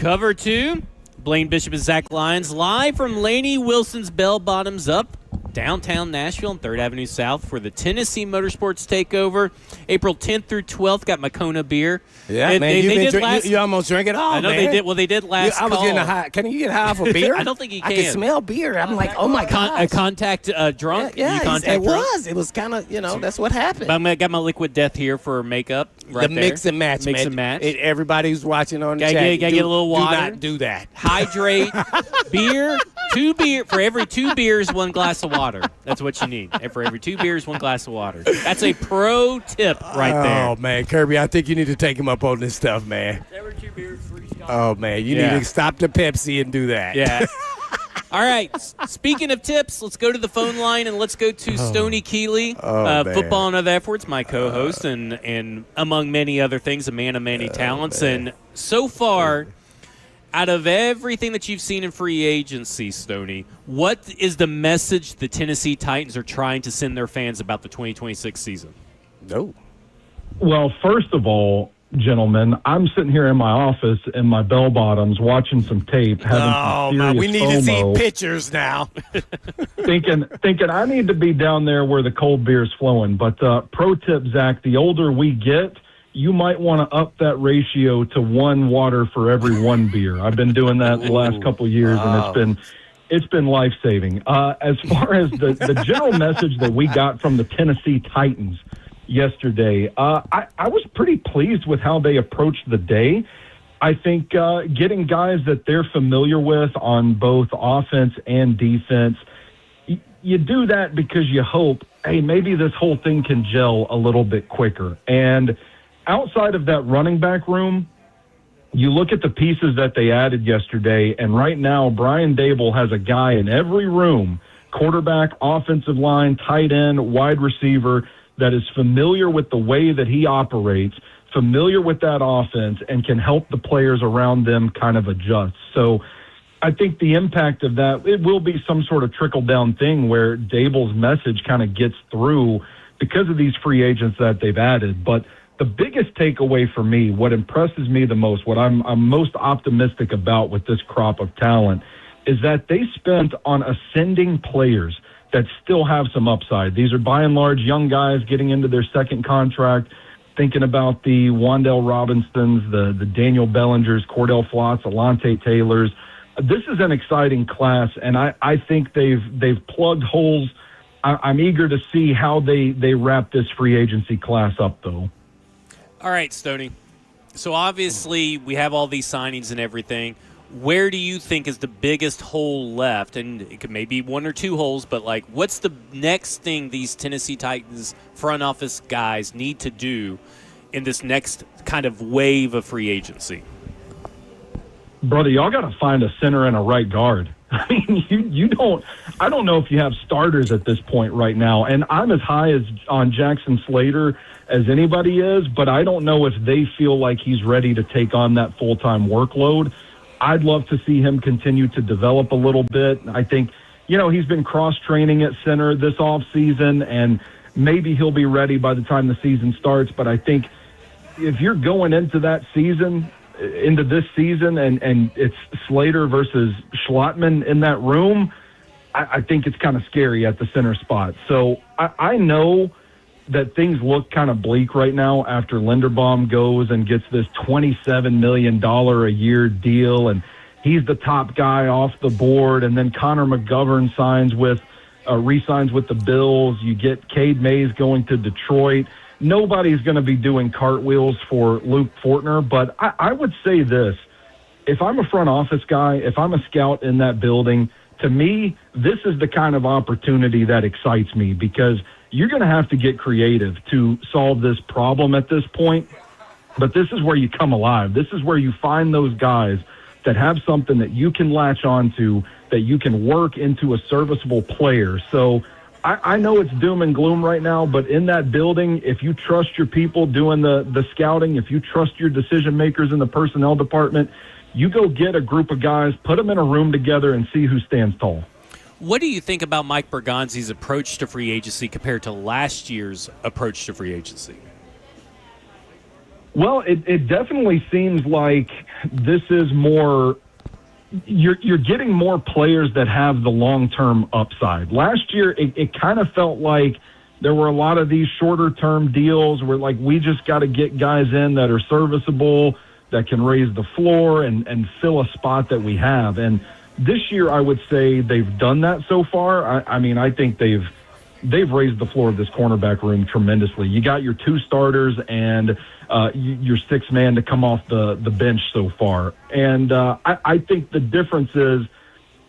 Cover 2, Blaine Bishop and Zach Lyons live from Laney Wilson's Bell Bottoms up downtown Nashville and 3rd Avenue South for the Tennessee Motorsports Takeover. April 10th through 12th, got Makona beer. Yeah, man, you almost drank it all, I know man. they did. Well, they did last I was call. getting a high. Can you get high off a beer? I don't think you can. I can smell beer. I'm like, oh, my God. A contact drunk? Yeah, you contact it drunk? was. It was kind of, that's what happened. I got my Liquid Death here for makeup right the there. mix and match, Mix man. and match. Everybody who's watching on the chat, Gotta get a little water. Do not do that. Hydrate. Beer. For every 2 beers, 1 glass of water. That's what you need. And for every 2 beers, 1 glass of water. That's a pro tip right there. Oh, man, Kirby, I think you need to take him up on this stuff, man. Every 2 beers, 3 shots. Oh, man, you need to stop the Pepsi and do that. Yeah. All right. Speaking of tips, let's go to the phone line and let's go to Stony Keely, Football and Other Efforts, my co-host, and among many other things, a man of many talents. Man. And so far, out of everything that you've seen in free agency, Stony, what is the message the Tennessee Titans are trying to send their fans about the 2026 season? No. Well, first of all, gentlemen, I'm sitting here in my office in my bell bottoms watching some tape, having some serious we need FOMO, to see pictures now. thinking I need to be down there where the cold beer is flowing. But pro tip, Zach, the older we get, you might want to up that ratio to 1 water for every 1 beer. I've been doing that the last couple of years, and it's been life-saving. As far as the general message that we got from the Tennessee Titans yesterday, I was pretty pleased with how they approached the day. I think getting guys that they're familiar with on both offense and defense, you do that because you hope, hey, maybe this whole thing can gel a little bit quicker. And outside of that running back room, you look at the pieces that they added yesterday, and right now Brian Dable has a guy in every room, quarterback, offensive line, tight end, wide receiver, that is familiar with the way that he operates, familiar with that offense, and can help the players around them kind of adjust. So I think the impact of that, it will be some sort of trickle-down thing where Dable's message kind of gets through because of these free agents that they've added. But the biggest takeaway for me, what impresses me the most, what I'm most optimistic about with this crop of talent, is that they spent on ascending players that still have some upside. These are by and large young guys getting into their second contract, thinking about the Wandale Robinsons, the Daniel Bellingers, Cordell Flotts, Alante Taylors. This is an exciting class, and I think they've plugged holes. I'm eager to see how they wrap this free agency class up, though. All right, Stoney. So obviously we have all these signings and everything. Where do you think is the biggest hole left? And it could maybe 1 or 2 holes, but like, what's the next thing these Tennessee Titans front office guys need to do in this next kind of wave of free agency? Brother, y'all got to find a center and a right guard. I mean, you don't. I don't know if you have starters at this point right now, and I'm as high as on Jackson Slater as anybody is, but I don't know if they feel like he's ready to take on that full-time workload. I'd love to see him continue to develop a little bit. I think, he's been cross-training at center this offseason, and maybe he'll be ready by the time the season starts. But I think if you're going into this season, and it's Slater versus Schlottman in that room, I think it's kind of scary at the center spot. So I know that things look kind of bleak right now after Linderbaum goes and gets this $27 million a year deal, and he's the top guy off the board. And then Connor McGovern re-signs with the Bills. You get Cade Mays going to Detroit. Nobody's going to be doing cartwheels for Luke Fortner, but I would say this. If I'm a front office guy, if I'm a scout in that building, to me, this is the kind of opportunity that excites me, because you're going to have to get creative to solve this problem at this point. But this is where you come alive. This is where you find those guys that have something that you can latch onto, that you can work into a serviceable player. So I know it's doom and gloom right now, but in that building, if you trust your people doing the scouting, if you trust your decision makers in the personnel department, you go get a group of guys, put them in a room together, and see who stands tall. What do you think about Mike Bergonzi's approach to free agency compared to last year's approach to free agency? Well, it definitely seems like this is more. You're getting more players that have the long-term upside. Last year, it kind of felt like there were a lot of these shorter-term deals where, like, we just got to get guys in that are serviceable, that can raise the floor and fill a spot that we have. And this year, I would say they've done that so far. I mean, I think they've raised the floor of this cornerback room tremendously. You got your 2 starters and your 6th man to come off the bench so far. And I think the difference is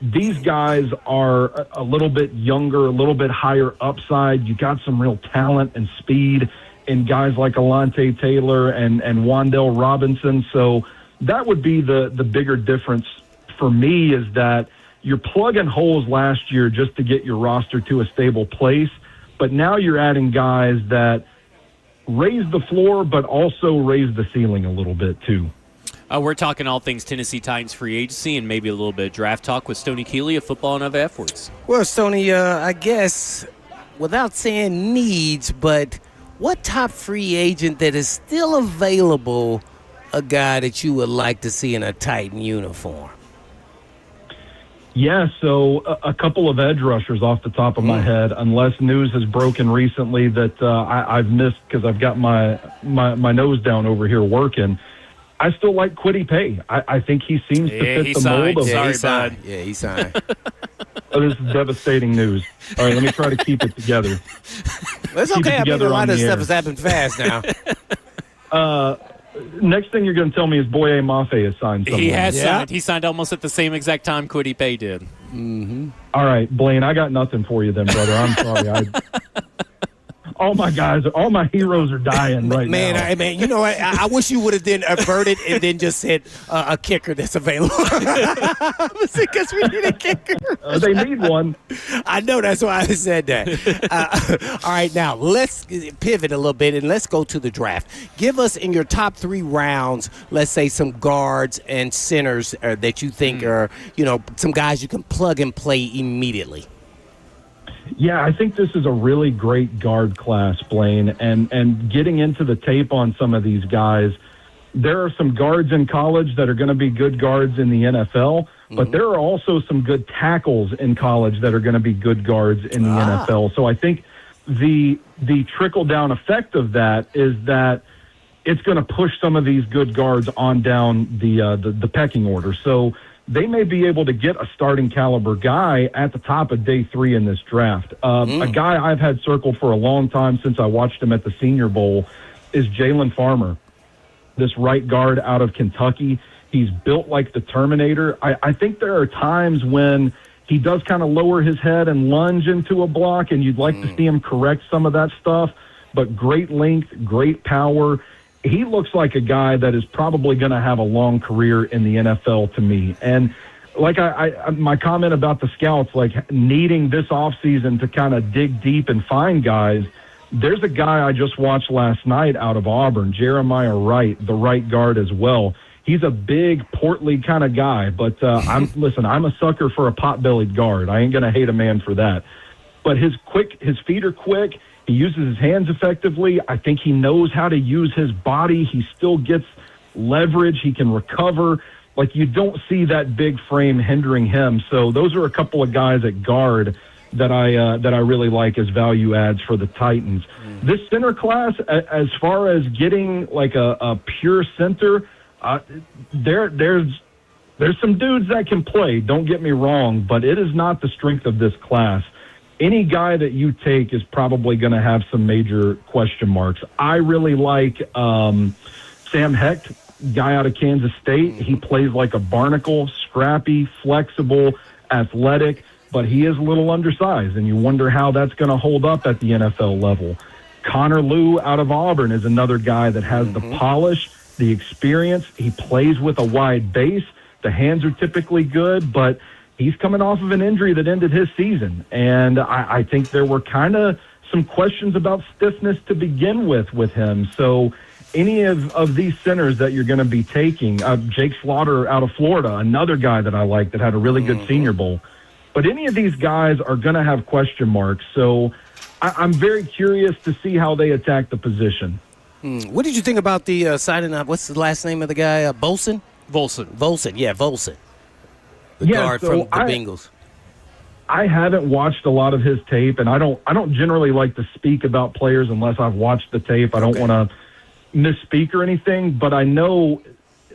these guys are a little bit younger, a little bit higher upside. You got some real talent and speed in guys like Alante Taylor and Wandale Robinson. So that would be the bigger difference for me, is that you're plugging holes last year just to get your roster to a stable place, but now you're adding guys that raise the floor but also raise the ceiling a little bit too. We're talking all things Tennessee Titans free agency and maybe a little bit of draft talk with Stony Keely of Football and Other F-Words. Well, Stony, I guess without saying needs, but what top free agent that is still available, a guy that you would like to see in a Titan uniform? Yeah, so a couple of edge rushers off the top of my head, unless news has broken recently that I've missed because I've got my nose down over here working. I still like Kwity Paye. I think he seems to fit the mold of. Sorry, bud. Yeah, he signed. Oh, this is devastating news. All right, let me try to keep it together. Well, it's okay. I mean, a lot of stuff has happened fast now. Next thing you're going to tell me is Boye Mafe has signed somewhere. He has signed. He signed almost at the same exact time Kwity Paye did. Mm-hmm. All right, Blaine, I got nothing for you then, brother. I'm sorry. All my heroes are dying right now. Man, you know what? I wish you would have then averted and then just said a kicker that's available. Because we need a kicker. They need one. I know, that's why I said that. All right, now let's pivot a little bit and let's go to the draft. Give us in your top 3 rounds, let's say some guards and centers that you think are, some guys you can plug and play immediately. Yeah, I think this is a really great guard class, Blaine, and getting into the tape on some of these guys, there are some guards in college that are going to be good guards in the NFL, but there are also some good tackles in college that are going to be good guards in the NFL. So I think the trickle-down effect of that is that it's going to push some of these good guards on down the pecking order. So they may be able to get a starting caliber guy at the top of day 3 in this draft. A guy I've had circled for a long time since I watched him at the Senior Bowl is Jalen Farmer, this right guard out of Kentucky. He's built like the Terminator. I think there are times when he does kind of lower his head and lunge into a block, and you'd like to see him correct some of that stuff, but great length, great power. He looks like a guy that is probably going to have a long career in the NFL to me. And like my comment about the scouts, like needing this offseason to kind of dig deep and find guys, there's a guy I just watched last night out of Auburn, Jeremiah Wright, the right guard as well. He's a big, portly kind of guy, but I'm a sucker for a pot-bellied guard. I ain't going to hate a man for that. But his feet are quick. He uses his hands effectively. I think he knows how to use his body. He still gets leverage. He can recover. Like, you don't see that big frame hindering him. So those are a couple of guys at guard that I really like as value adds for the Titans. This center class, as far as getting like a pure center, there's some dudes that can play. Don't get me wrong, but it is not the strength of this class. Any guy that you take is probably going to have some major question marks. I really like Sam Hecht, guy out of Kansas State. He plays like a barnacle, scrappy, flexible, athletic, but he is a little undersized, and you wonder how that's going to hold up at the NFL level. Connor Lew out of Auburn is another guy that has the polish, the experience. He plays with a wide base. The hands are typically good, but he's coming off of an injury that ended his season, and I think there were kind of some questions about stiffness to begin with him. So any of these centers that you're going to be taking, Jake Slaughter out of Florida, another guy that I like that had a really good Senior Bowl. But any of these guys are going to have question marks. So I'm very curious to see how they attack the position. What did you think about the signing up? What's the last name of the guy? Volson? Volson. Yeah, Volson. The Yeah, guard so from the Bengals. I haven't watched a lot of his tape, and I don't generally like to speak about players unless I've watched the tape. I don't want to misspeak or anything, but I know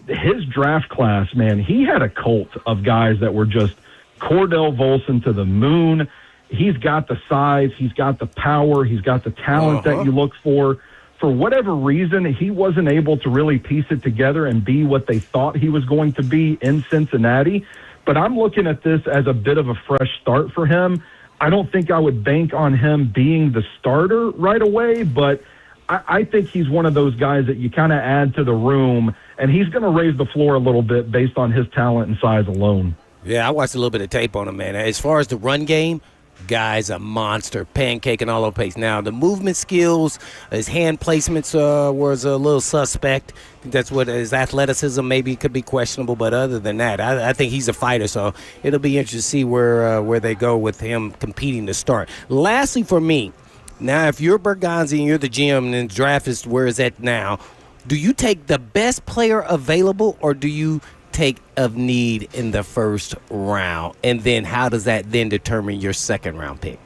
his draft class, man, he had a cult of guys that were just Cordell Volson to the moon. He's got the size, he's got the power, he's got the talent that you look for. For whatever reason, he wasn't able to really piece it together and be what they thought he was going to be in Cincinnati. But I'm looking at this as a bit of a fresh start for him. I don't think I would bank on him being the starter right away, but I think he's one of those guys that you kind of add to the room, and he's going to raise the floor a little bit based on his talent and size alone. Yeah, I watched a little bit of tape on him, man. As far as the run game, guy's a monster, pancaking all over the place. Now, the movement skills, his hand placements was a little suspect. That's what his athleticism maybe could be questionable, but other than that, I think he's a fighter, so it'll be interesting to see where they go with him competing to start. Lastly for me, now if you're Bergonzi and you're the GM and the draft is where it's at now, do you take the best player available or do you take of need in the first round, and then how does that then determine your second round pick?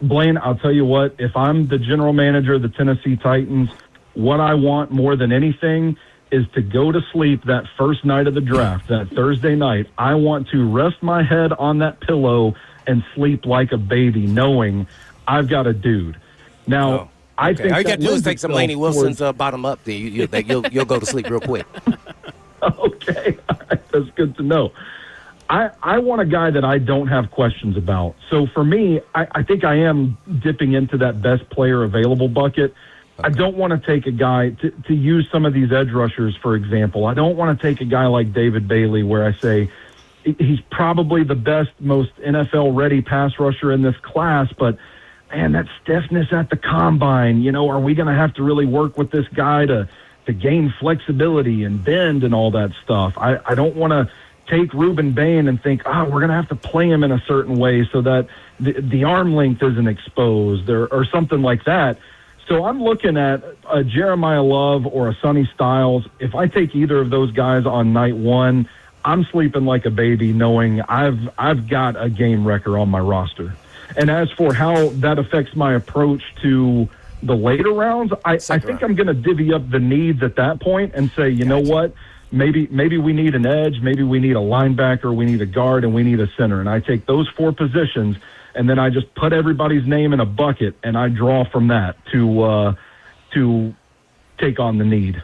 Blaine, I'll tell you what, if I'm the general manager of the Tennessee Titans, what I want more than anything is to go to sleep that first night of the draft, that Thursday night. I want to rest my head on that pillow and sleep like a baby, knowing I've got a dude. Now, I think all you got to do is take some Laney Wilson's bottom up. Then you'll go to sleep real quick. Okay, all right, that's good to know. I want a guy that I don't have questions about. So for me, I think I am dipping into that best player available bucket. Okay. I don't want to take a guy to use some of these edge rushers, for example. I don't want to take a guy like David Bailey where I say he's probably the best, most NFL-ready pass rusher in this class, but, man, that stiffness at the combine, are we going to have to really work with this guy to gain flexibility and bend and all that stuff? I don't want to take Reuben Bain and think, we're going to have to play him in a certain way so that the arm length isn't exposed or something like that. So I'm looking at a Jeremiah Love or a Sonny Styles. If I take either of those guys on night one, I'm sleeping like a baby knowing I've got a game wrecker on my roster. And as for how that affects my approach to the later rounds, I think I'm going to divvy up the needs at that point and say, you know what, maybe we need an edge, maybe we need a linebacker, we need a guard, and we need a center. And I take those four positions, and then I just put everybody's name in a bucket, and I draw from that to take on the need.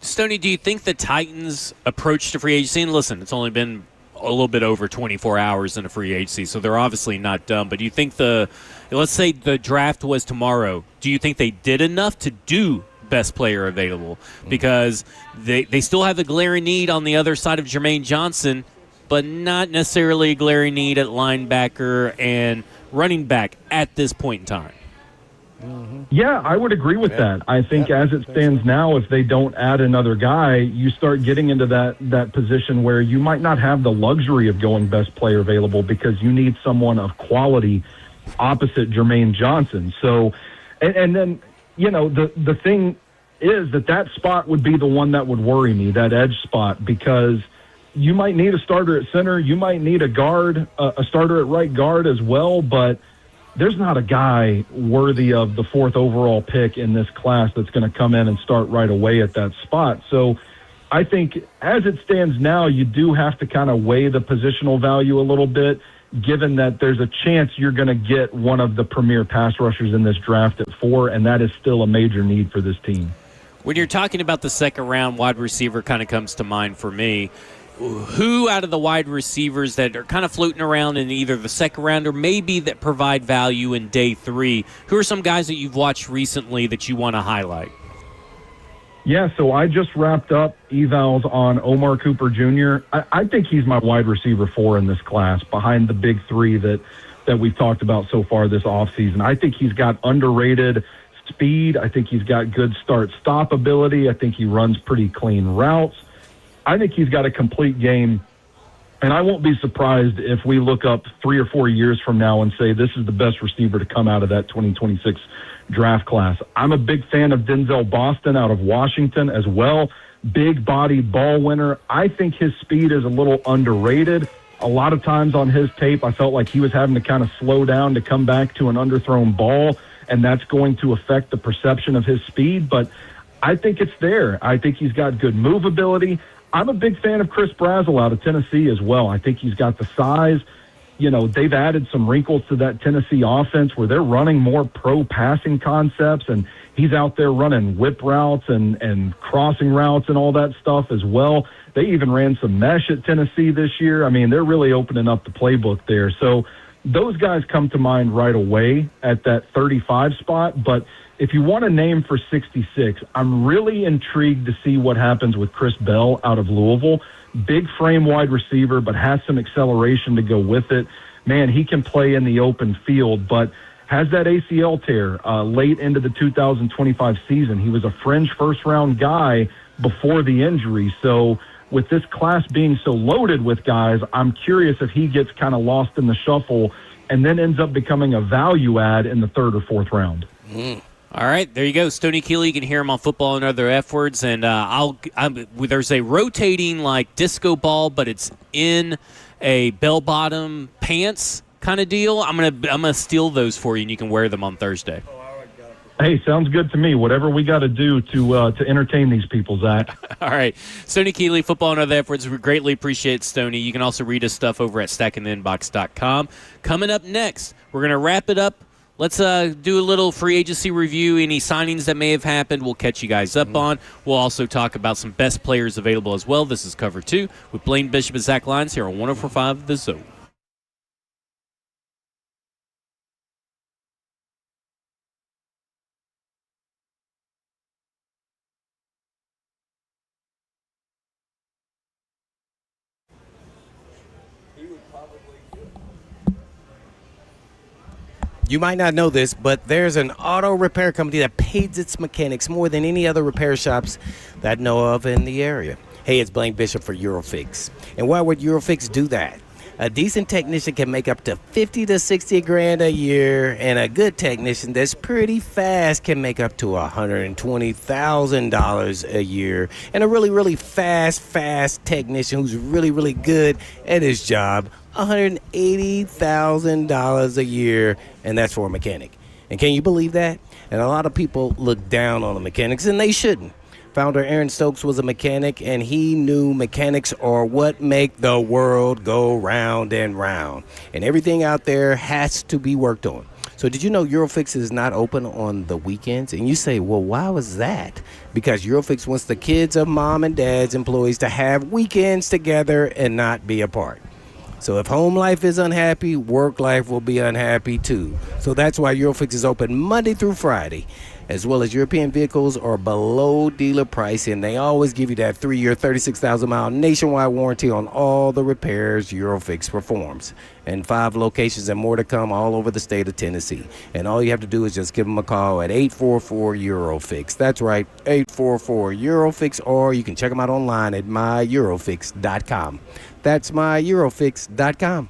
Stony, do you think the Titans' approach to free agency, and listen, it's only been a little bit over 24 hours in a free agency, so they're obviously not done, but do you think let's say the draft was tomorrow, do you think they did enough to do best player available? Because they still have the glaring need on the other side of Jermaine Johnson, but not necessarily a glaring need at linebacker and running back at this point in time. Yeah, I would agree with that. I think as it stands now, if they don't add another guy, you start getting into that position where you might not have the luxury of going best player available because you need someone of quality opposite Jermaine Johnson. So, and then, the thing is that spot would be the one that would worry me, that edge spot, because you might need a starter at center. You might need a guard, a starter at right guard as well, but there's not a guy worthy of the fourth overall pick in this class that's going to come in and start right away at that spot. So I think as it stands now, you do have to kind of weigh the positional value a little bit, given that there's a chance you're going to get one of the premier pass rushers in this draft at 4, and that is still a major need for this team. When you're talking about the second round, wide receiver kind of comes to mind for me. Who out of the wide receivers that are kind of floating around in either the second round or maybe that provide value in day 3, who are some guys that you've watched recently that you want to highlight? Yeah, so I just wrapped up evals on Omar Cooper Jr. I think he's my wide receiver 4 in this class, behind the big 3 that we've talked about so far this offseason. I think he's got underrated speed. I think he's got good start-stop ability. I think he runs pretty clean routes. I think he's got a complete game And I won't be surprised if we look up 3 or 4 years from now and say this is the best receiver to come out of that 2026 draft class. I'm a big fan of Denzel Boston out of Washington as well. Big body ball winner. I think his speed is a little underrated. A lot of times on his tape, I felt like he was having to kind of slow down to come back to an underthrown ball, and that's going to affect the perception of his speed. But I think it's there. I think he's got good movability. I'm a big fan of Chris Brazzell out of Tennessee as well. I think he's got the size. You know, they've added some wrinkles to that Tennessee offense where they're running more pro passing concepts, and he's out there running whip routes and crossing routes and all that stuff as well. They even ran some mesh at Tennessee this year. I mean, they're really opening up the playbook there. So those guys come to mind right away at that 35 spot. But if you want a name for 66, I'm really intrigued to see what happens with Chris Bell out of Louisville. Big frame wide receiver, but has some acceleration to go with it. Man, he can play in the open field, but has that ACL tear late into the 2025 season. He was a fringe first-round guy before the injury. So with this class being so loaded with guys, I'm curious if he gets kind of lost in the shuffle and then ends up becoming a value add in the 3rd or 4th round. All right, there you go. Stony Keely, you can hear him on Football and Other F Words. And there's a rotating, like, disco ball, but it's in a bell-bottom pants kind of deal. I'm gonna steal those for you, and you can wear them on Thursday. Hey, sounds good to me. Whatever we got to do to entertain these people, Zach. All right. Stony Keely, Football and Other F Words. We greatly appreciate Stony. You can also read his stuff over at stackingtheinbox.com. Coming up next, we're going to wrap it up. Let's do a little free agency review, any signings that may have happened we'll catch you guys up on. We'll also talk about some best players available as well. This is Cover 2 with Blaine Bishop and Zach Lyons here on 104.5 The Zone. You might not know this, but there's an auto repair company that pays its mechanics more than any other repair shops that I know of in the area. Hey, it's Blaine Bishop for Eurofix. And why would Eurofix do that? A decent technician can make up to 50 to 60 grand a year, and a good technician that's pretty fast can make up to $120,000 a year. And a really, really fast technician who's really, really good at his job, $180,000 a year, and that's for a mechanic. And can you believe that? And a lot of people look down on the mechanics, and they shouldn't. Founder Aaron Stokes was a mechanic, and he knew mechanics are what make the world go round and round. And everything out there has to be worked on. So did you know Eurofix is not open on the weekends? And you say, well, why was that? Because Eurofix wants the kids of mom and dad's employees to have weekends together and not be apart. So if home life is unhappy, work life will be unhappy too. So that's why Eurofix is open Monday through Friday, as well as European vehicles are below dealer price, and they always give you that 3-year, 36,000-mile nationwide warranty on all the repairs Eurofix performs. And 5 locations and more to come all over the state of Tennessee. And all you have to do is just give them a call at 844-EUROFIX. That's right, 844-EUROFIX, or you can check them out online at myeurofix.com. That's myeurofix.com.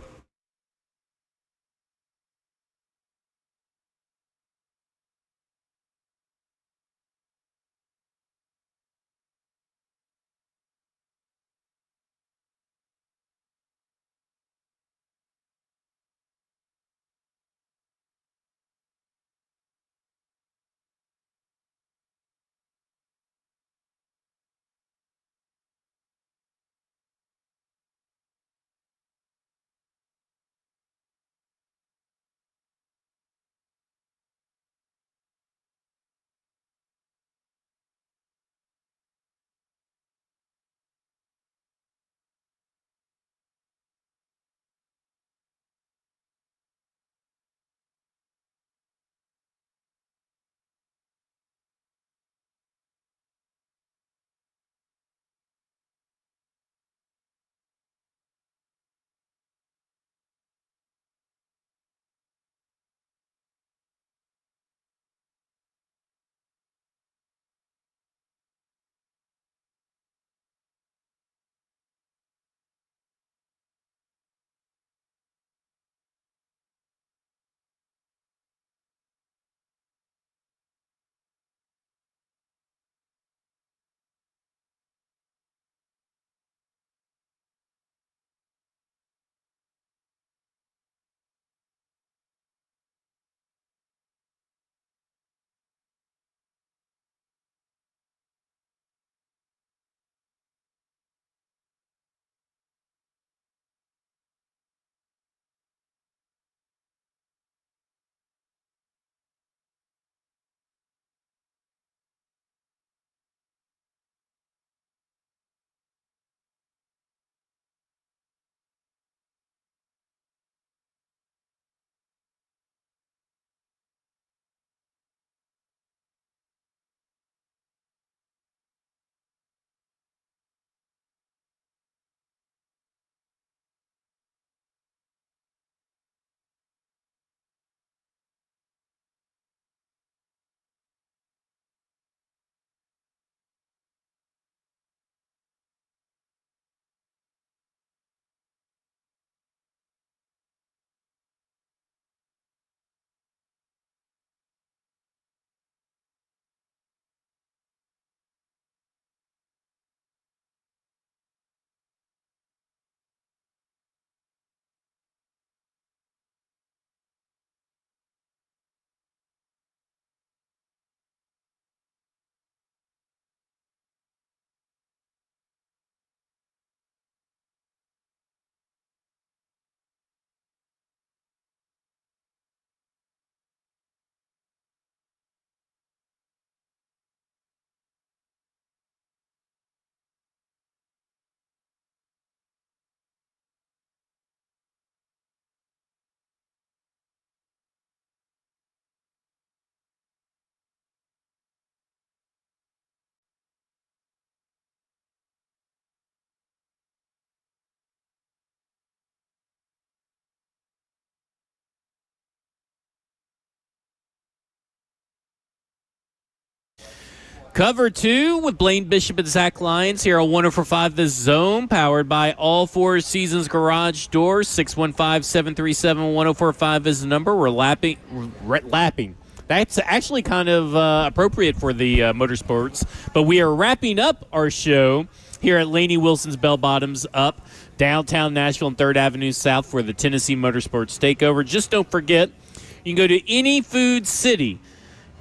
Cover 2 with Blaine Bishop and Zach Lyons here on 104.5 The Zone, powered by All Four Seasons Garage Doors. 615-737-1045 is the number. We're lapping. That's actually kind of appropriate for the motorsports. But we are wrapping up our show here at Laney Wilson's Bell Bottoms up downtown Nashville and 3rd Avenue South for the Tennessee Motorsports Takeover. Just don't forget, you can go to any Food City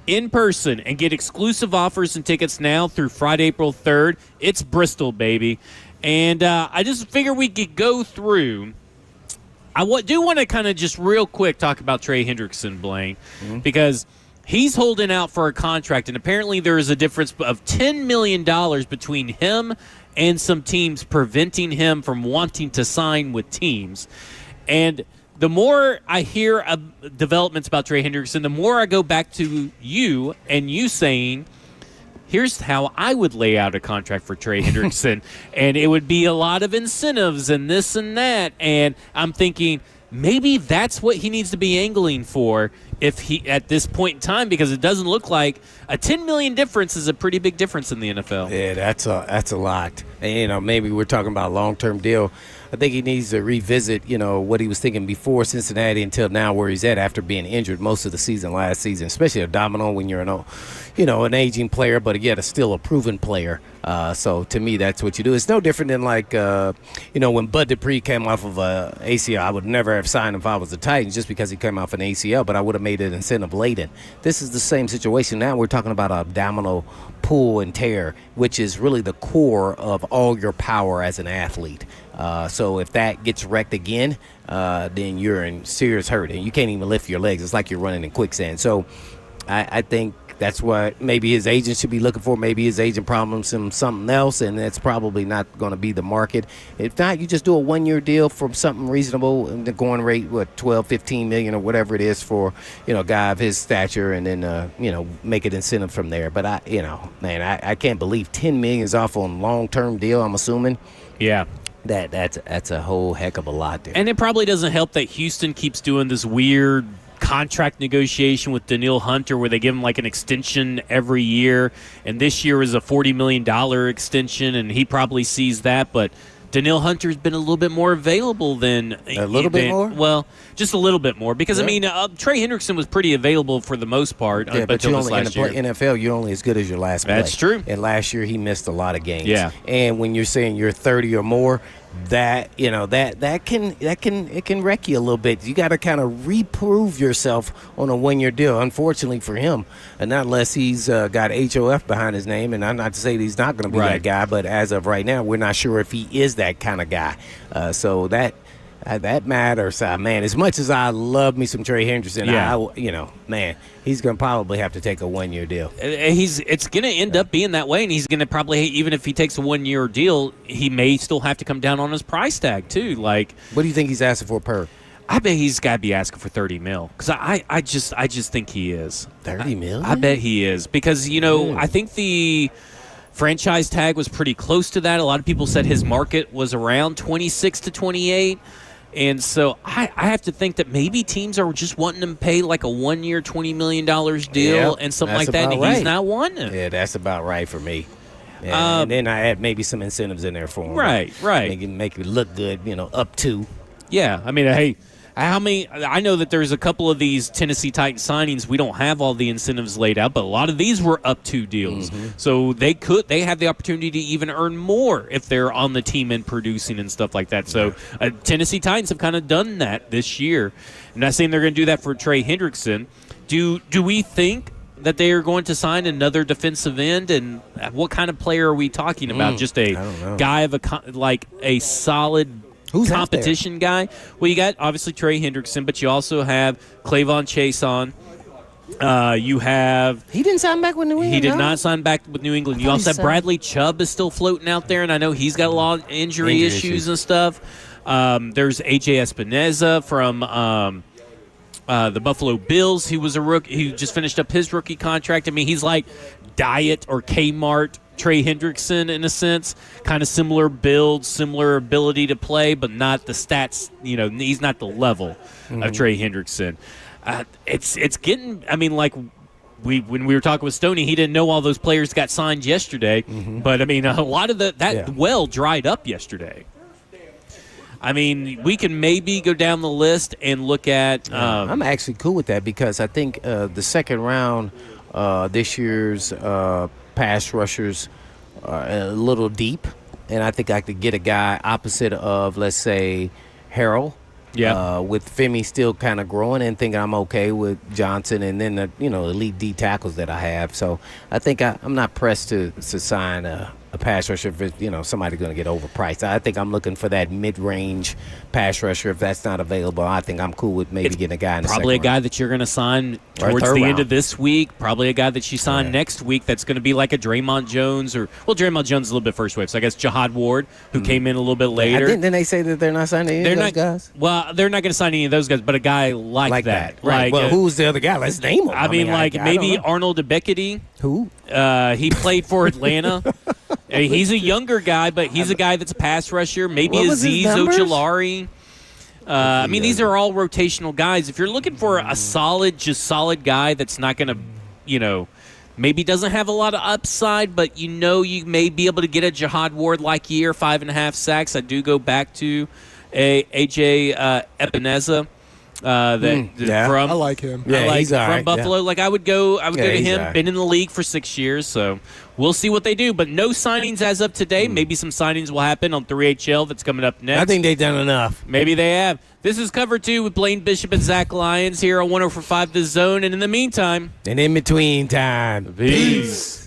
in person and get exclusive offers and tickets now through Friday, April 3rd. It's Bristol, baby. And I just figure we could go through. I do want to kind of just real quick talk about Trey Hendrickson, Blaine, because he's holding out for a contract, and apparently there is a difference of $10 million between him and some teams preventing him from wanting to sign with teams. And the more I hear developments about Trey Hendrickson, the more I go back to you and you saying, here's how I would lay out a contract for Trey Hendrickson. And it would be a lot of incentives and this and that. And I'm thinking maybe that's what he needs to be angling for if he at this point in time, because it doesn't look like a $10 million difference is a pretty big difference in the NFL. Yeah, that's a lot. And, maybe we're talking about a long-term deal. I think he needs to revisit, what he was thinking before Cincinnati until now, where he's at after being injured most of the season last season, especially a domino when you're an aging player, but yet still a proven player. So to me, that's what you do. It's no different than when Bud Dupree came off of a ACL. I would never have signed him if I was the Titans just because he came off an ACL, but I would have made it incentive laden. This is the same situation now. We're talking about a abdominal pull and tear, which is really the core of all your power as an athlete. So if that gets wrecked again, then you're in serious hurt, and you can't even lift your legs. It's like you're running in quicksand. So I think that's what maybe his agent should be looking for. Maybe his agent promised him something else, and that's probably not going to be the market. If not, you just do a one-year deal for something reasonable, and the going rate, $12-15 million or whatever it is for a guy of his stature, and then make it incentive from there. But I can't believe $10 million is off on long-term deal. I'm assuming. Yeah. That's a whole heck of a lot there. And it probably doesn't help that Houston keeps doing this weird contract negotiation with Daniil Hunter where they give him like an extension every year. And this year was a $40 million extension, and he probably sees that. But Daniil Hunter's been a little bit more available than a little bit more? Well, just a little bit more. Because, Trey Hendrickson was pretty available for the most part until this last year. In the NFL, you're only as good as your last play. That's true. And last year, he missed a lot of games. Yeah. And when you're saying you're 30 or more, that can wreck you a little bit. You got to kind of reprove yourself on a one-year deal. Unfortunately for him, and not unless he's got HOF behind his name. And I'm not to say that he's not going to be that guy, but as of right now, we're not sure if he is that kind of guy. So that matters, man. As much as I love me some Trey Hendrickson, he's going to probably have to take a one-year deal. It's going to end up being that way, and he's going to probably, even if he takes a one-year deal, he may still have to come down on his price tag too. Like, what do you think he's asking for per? I bet he's got to be asking for $30 million because I just think he is. $30 million? I bet he is because I think the franchise tag was pretty close to that. A lot of people said his market was around 26 to 28. And so I have to think that maybe teams are just wanting him to pay like a one-year $20 million deal and something like that, and he's not wanting it. Yeah, that's about right for me. Yeah, and then I add maybe some incentives in there for him. Right. Make it look good, up to. Yeah, I mean, hey, how many? I know that there's a couple of these Tennessee Titans signings. We don't have all the incentives laid out, but a lot of these were up to deals. Mm-hmm. So they have the opportunity to even earn more if they're on the team and producing and stuff like that. So Tennessee Titans have kind of done that this year. I'm not saying they're going to do that for Trey Hendrickson. Do we think that they are going to sign another defensive end? And what kind of player are we talking about? Just a guy of a solid competition guy. Well, you got obviously Trey Hendrickson, but you also have Clavon Chason. You have he didn't sign back with New England. He did not sign back with New England. You also have Bradley Chubb is still floating out there, and I know he's got a lot of injury issues and stuff. There's AJ Espinoza from the Buffalo Bills. He was a rookie. He just finished up his rookie contract. I mean, he's like Diet or Kmart Trey Hendrickson in a sense, kind of similar build, similar ability to play, but not the stats. He's not the level of Trey Hendrickson. It's getting. I mean, like, when we were talking with Stony, he didn't know all those players got signed yesterday. Mm-hmm. But, I mean, a lot of that well dried up yesterday. I mean, we can maybe go down the list and look at I'm actually cool with that because I think the second round this year's pass rushers are a little deep, and I think I could get a guy opposite of, let's say, Harrell. Yeah. With Femi still kind of growing and thinking I'm okay with Johnson and then the elite D tackles that I have. So I think I'm not pressed to sign a pass rusher if it's, somebody's going to get overpriced. I think I'm looking for that mid-range pass rusher. If that's not available, I think I'm cool with maybe getting a guy in the probably a second guy round. that you're going to sign Or towards third the end round. of this week. Probably a guy that you sign next week that's going to be like a Draymond Jones Draymond Jones is a little bit first wave. So I guess Jihad Ward, who came in a little bit later. Didn't they say that they're not signing any of those guys? Well, they're not going to sign any of those guys, but a guy like that. Right. Well, who's the other guy? Let's name him. I mean, I maybe don't know. Arnold Ebekete. Who? He played for Atlanta. He's a younger guy, but he's a guy that's a pass rusher. Maybe What was his Aziz numbers? Ojulari. I mean, these are all rotational guys. If you're looking for a solid guy that's not going to, maybe doesn't have a lot of upside, but you may be able to get a Jihad Ward-like year, 5.5 sacks. I do go back to A.J. Epineza. I like him. Yeah, he's all from right, Buffalo. yeah. I would go to he's him. all right. Been in the league for 6 years, so we'll see what they do. But no signings as of today. Maybe some signings will happen on 3HL that's coming up next. I think they've done enough. Maybe they have. This is Cover 2 with Blaine Bishop and Zach Lyons here on 104.5 The Zone. And in the meantime, And in between time, peace.